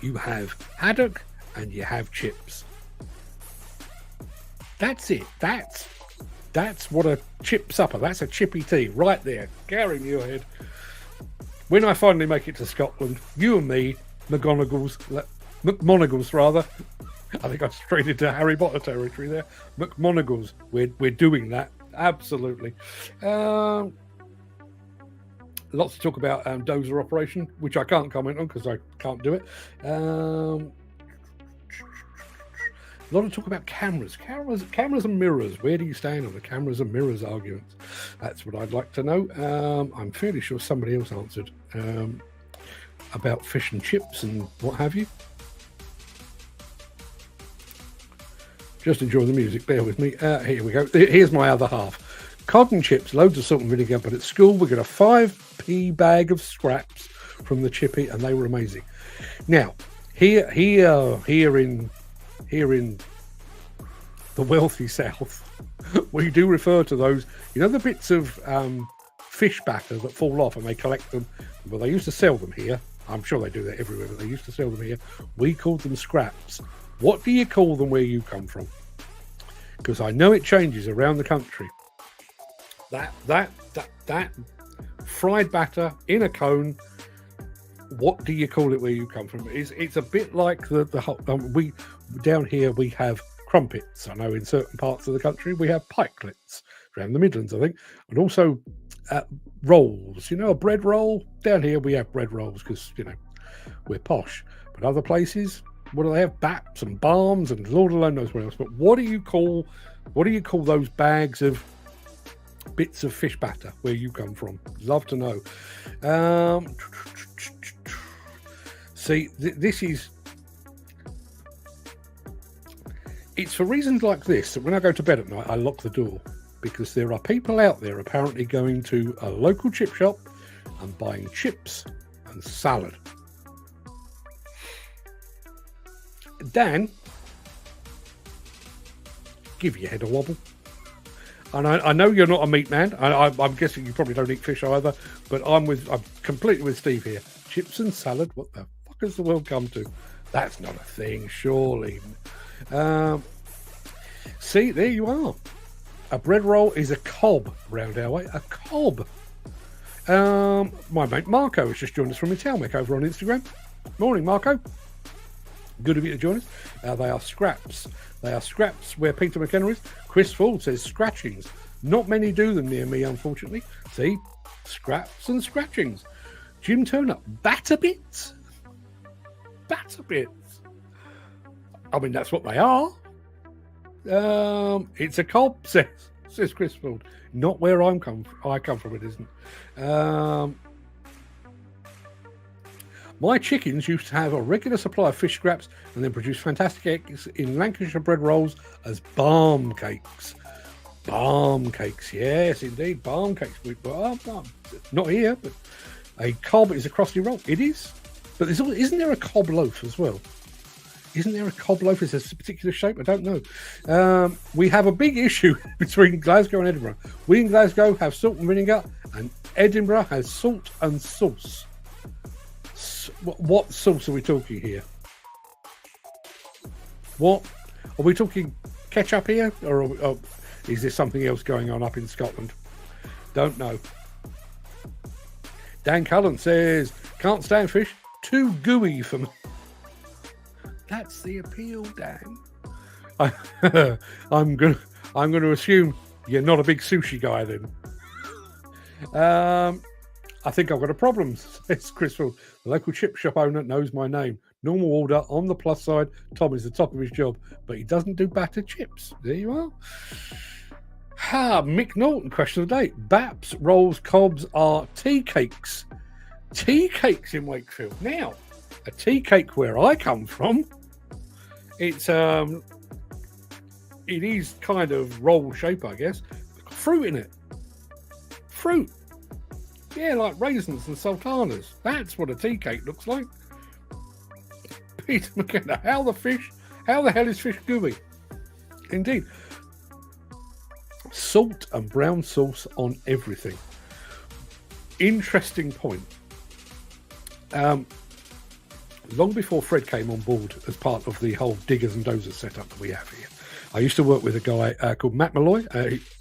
[SPEAKER 1] You have haddock and you have chips. That's it. That's That's what a chip supper. That's a chippy tea right there. Carrying your head. When I finally make it to Scotland, you and me, McGonagall's rather. I think I strayed into Harry Potter territory there. McMonagall's. We're doing that. Absolutely. Lots to talk about dozer operation, which I can't comment on because I can't do it. A lot of talk about cameras and mirrors. Where do you stand on the cameras and mirrors arguments? That's what I'd like to know. I'm fairly sure somebody else answered about fish and chips and what have you. Just enjoying the music. Bear with me. Here we go. Here's my other half. Cod and chips, loads of salt and vinegar, but at school we got a 5p bag of scraps from the chippy, and they were amazing. Now, here in the wealthy South, we do refer to those, the bits of fish batter that fall off, and they collect them. Well, they used to sell them here. I'm sure they do that everywhere, but they used to sell them here. We called them scraps. What do you call them where you come from? Because I know it changes around the country. That fried batter in a cone. What do you call it where you come from? It's a bit like we down here we have crumpets. I know in certain parts of the country we have pikelets around the Midlands, I think, and also rolls. A bread roll. Down here we have bread rolls because we're posh. But other places, what do they have? Baps and balms and Lord alone knows what else. But what do you call those bags of bits of fish batter where you come from? Love to know. See, this is... It's for reasons like this that when I go to bed at night, I lock the door. Because there are people out there apparently going to a local chip shop and buying chips and salad. Dan, give your head a wobble. And I know you're not a meat man. I'm guessing you probably don't eat fish either. But I'm completely with Steve here. Chips and salad. What the fuck has the world come to? That's not a thing, surely. See, there you are. A bread roll is a cob round our way. A cob. My mate Marco has just joined us from Italmic over on Instagram. Morning, Marco. Good of you to join us. They are scraps. They are scraps where Peter McKenna is. Chris Ford says scratchings. Not many do them near me, unfortunately. See? Scraps and scratchings. Jim Turner. Batter bits? Batter bits. I mean, that's what they are. It's a cob, says Chris Ford. Not where I come from, it isn't. My chickens used to have a regular supply of fish scraps and then produce fantastic eggs in Lancashire bread rolls as barm cakes. Barm cakes, yes, indeed, barm cakes. Not here, but a cob is a crusty roll. It is, but isn't there a cob loaf as well? Isn't there a cob loaf? Is this a particular shape? I don't know. We have a big issue between Glasgow and Edinburgh. We in Glasgow have salt and vinegar, and Edinburgh has salt and sauce. What sauce are we talking here? What? Are we talking ketchup here? Or is there something else going on up in Scotland? Don't know. Dan Cullen says, can't stand fish, too gooey for me. That's the appeal, Dan. I'm gonna assume you're not a big sushi guy then. I think I've got a problem, says Crystal. The local chip shop owner knows my name. Normal order. On the plus side, Tom is the top of his job, but he doesn't do battered chips. There you are. Mick Norton, question of the day. Baps, rolls, cobs are tea cakes. Tea cakes in Wakefield. Now, a tea cake where I come from, it is kind of roll shape, I guess. Fruit in it. Fruit. Yeah, like raisins and sultanas. That's what a tea cake looks like. Peter McKenna, how the hell is fish gooey? Indeed. Salt and brown sauce on everything. Interesting point. Long before Fred came on board as part of the whole diggers and dozers setup that we have here, I used to work with a guy called Matt Malloy.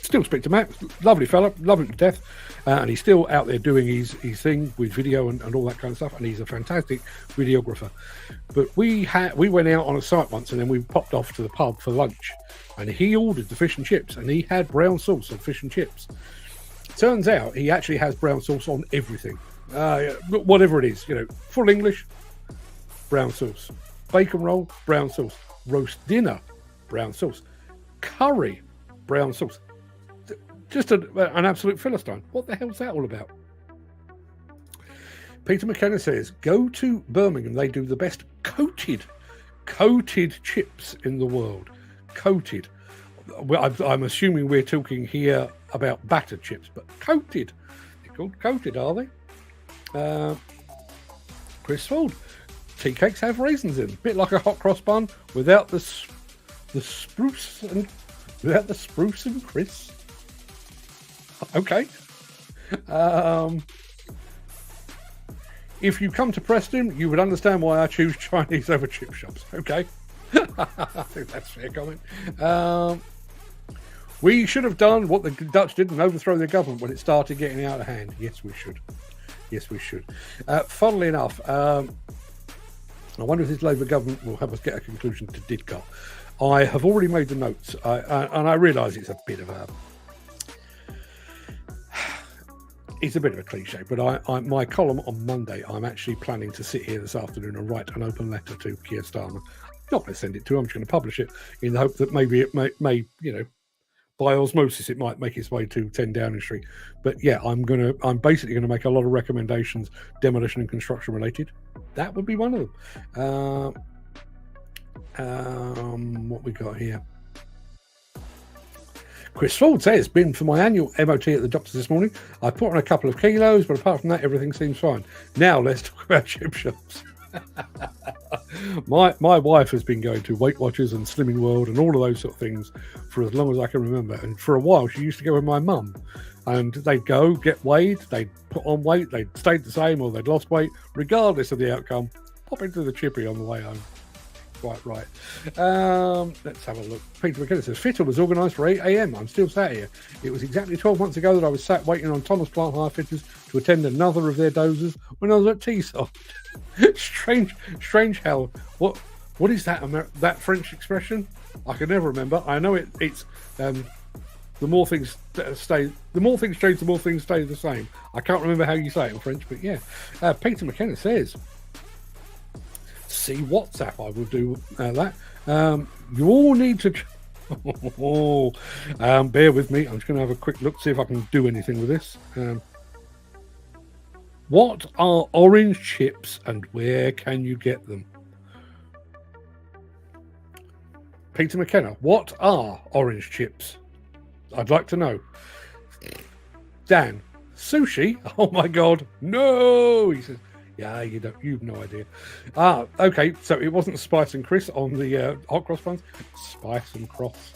[SPEAKER 1] Still speak to Matt, lovely fella, love him to death, and he's still out there doing his thing with video and all that kind of stuff. And he's a fantastic videographer. But we went out on a site once, and then we popped off to the pub for lunch, and he ordered the fish and chips, and he had brown sauce on fish and chips. Turns out he actually has brown sauce on everything, whatever it is. Full English, brown sauce. Bacon roll, brown sauce. Roast dinner, brown sauce. Curry, brown sauce. Just an absolute philistine. What the hell's that all about? Peter McKenna says, go to Birmingham. They do the best coated chips in the world. Coated. Well, I'm assuming we're talking here about battered chips, but coated. They're called coated, are they? Chris Ford. Tea cakes have raisins in, a bit like a hot cross bun without the spruce and crisp. Okay. If you come to Preston, you would understand why I choose Chinese over chip shops. Okay. I think that's a fair comment. We should have done what the Dutch did and overthrow their government when it started getting out of hand. Yes, we should. Yes, we should. Funnily enough, I wonder if this Labour government will help us get a conclusion to Didcot. I have already made the notes, and I realise it's a bit of a cliche, but my column on Monday, I'm actually planning to sit here this afternoon and write an open letter to Keir Starmer. Not going to send it to him, I'm just going to publish it in the hope that maybe it may by osmosis, it might make its way to 10 Downing Street. But yeah, I'm basically going to make a lot of recommendations, demolition and construction related. That would be one of them. What we got here? Chris Ford says, been for my annual MOT at the doctor's this morning. I put on a couple of kilos, but apart from that, everything seems fine. Now let's talk about chip shops. My wife has been going to Weight Watchers and Slimming World and all of those sort of things for as long as I can remember. And for a while, she used to go with my mum. And they'd go, get weighed, they'd put on weight, they'd stayed the same or they'd lost weight. Regardless of the outcome, pop into the chippy on the way home. Quite right. Let's have a look. Peter McKenna says, Fitter was organised for 8 a.m. I'm still sat here. It was exactly 12 months ago that I was sat waiting on Thomas Plant Hire Fitters to attend another of their dozers when I was at Teesside. Strange how. What is that that French expression? I can never remember. I know it's the more things change, the more things stay the same. I can't remember how you say it in French, but yeah. Peter McKenna says, see WhatsApp. I will do that. You all need to bear with me. I'm just going to have a quick look, see if I can do anything with this. What are orange chips and where can you get them? Peter McKenna, what are orange chips? I'd like to know. Dan, sushi? Oh my God, no! He says, yeah, you've no idea. Okay, so it wasn't Spice and Chris on the hot cross buns. Spice and Cross.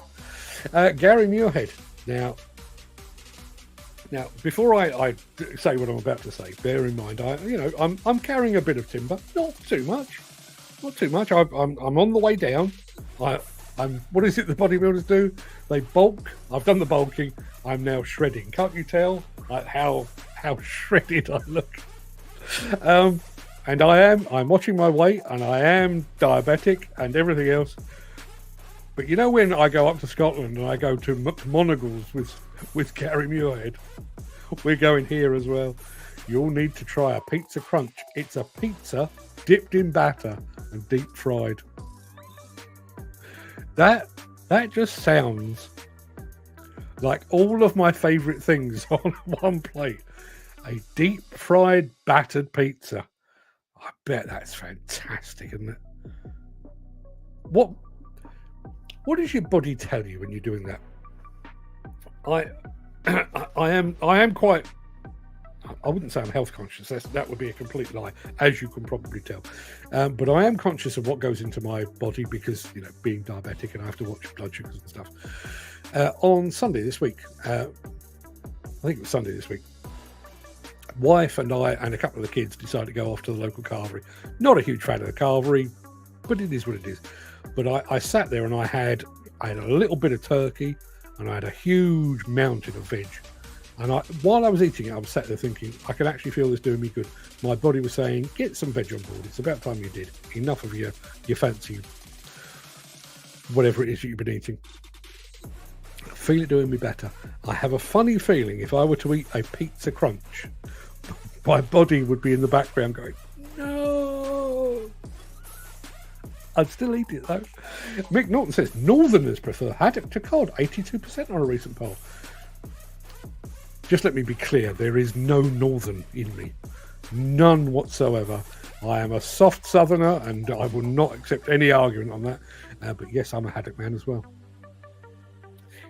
[SPEAKER 1] Gary Muirhead. Now, before I say what I'm about to say, bear in mind, I'm carrying a bit of timber. Not too much. I'm on the way down. What is it the bodybuilders do? They bulk. I've done the bulking. I'm now shredding. Can't you tell how shredded I look? And I'm watching my weight, and I am diabetic and everything else. But you know, when I go up to Scotland and I go to Monagles with Gary Muirhead, we're going here as well. You'll need to try a pizza crunch. It's a pizza dipped in batter and deep fried. That just sounds like all of my favourite things on one plate. A deep fried battered pizza. I bet that's fantastic, isn't it? What does your body tell you when you're doing that? I am quite. I wouldn't say I'm health conscious. That would be a complete lie, as you can probably tell. But I am conscious of what goes into my body because, being diabetic and I have to watch blood sugars and stuff. On Sunday this week, I think it was Sunday this week, wife and I and a couple of the kids decided to go off to the local carvery. Not a huge fan of the carvery, but it is what it is. But I sat there and I had I had a little bit of turkey, and I had a huge mountain of veg. And while I was eating it, I was sat there thinking, I can actually feel this doing me good. My body was saying, get some veg on board. It's about time you did. Enough of your fancy, whatever it is that you've been eating. I feel it doing me better. I have a funny feeling if I were to eat a pizza crunch, my body would be in the background going, no. I'd still eat it though. Mick Norton says, Northerners prefer haddock to cod, 82% on a recent poll. Just let me be clear, there is no Northern in me. None whatsoever. I am a soft Southerner and I will not accept any argument on that. But yes, I'm a haddock man as well.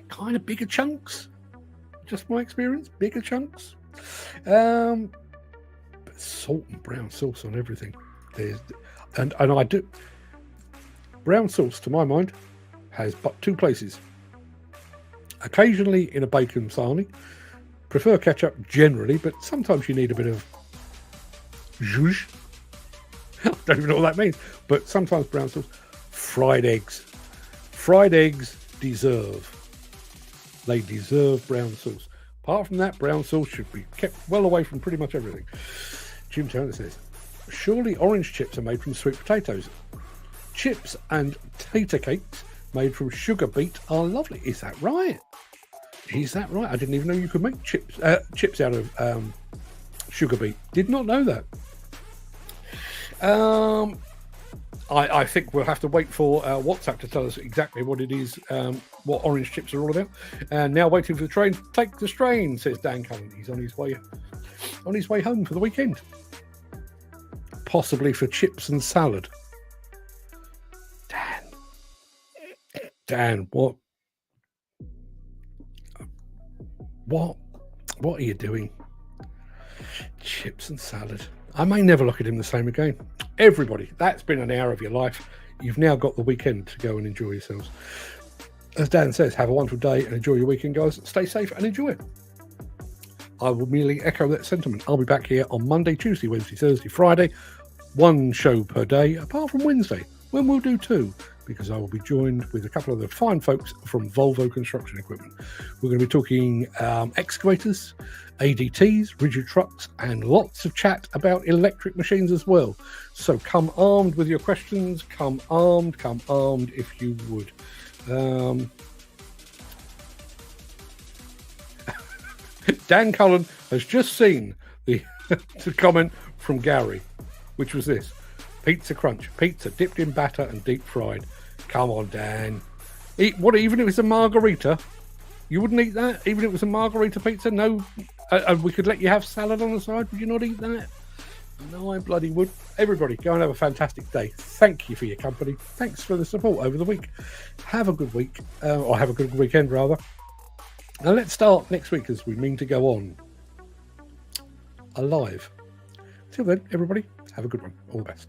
[SPEAKER 1] Kind of bigger chunks. Just my experience, bigger chunks. But salt and brown sauce on everything. And I do. Brown sauce, to my mind, has but two places. Occasionally in a bacon sarnie. Prefer ketchup generally, but sometimes you need a bit of zhuzh. I don't even know what that means. But sometimes brown sauce. Fried eggs. Fried eggs deserve. They deserve brown sauce. Apart from that, brown sauce should be kept well away from pretty much everything. Jim Turner says, surely orange chips are made from sweet potatoes. Chips and tater cakes made from sugar beet are lovely. Is that right? Is that right? I didn't even know you could make chips out of sugar beet. Did not know that. I think we'll have to wait for WhatsApp to tell us exactly what it is, what orange chips are all about. And now waiting for the train. Take the strain, says Dan Cullen. He's on his way home for the weekend. Possibly for chips and salad. Dan, what are you doing? Chips and salad. I may never look at him the same again. Everybody, that's been an hour of your life. You've now got the weekend to go and enjoy yourselves. As Dan says, have a wonderful day and enjoy your weekend, guys. Stay safe and enjoy it. I will merely echo that sentiment. I'll be back here on Monday, Tuesday, Wednesday, Thursday, Friday. One show per day, apart from Wednesday, when we'll do two, because I will be joined with a couple of the fine folks from Volvo Construction Equipment. We're going to be talking excavators, ADTs, rigid trucks, and lots of chat about electric machines as well. So come armed with your questions, come armed if you would. Dan Cullen has just seen the comment from Gary, which was this: pizza crunch, pizza dipped in batter and deep fried. Come on, Dan. Even if it's a margarita, you wouldn't eat that? Even if it was a margarita pizza? No, we could let you have salad on the side. Would you not eat that? No, I bloody would. Everybody, go and have a fantastic day. Thank you for your company. Thanks for the support over the week. Have a good week, or have a good weekend, rather. And let's start next week as we mean to go on alive. Till then, everybody, have a good one. All the best.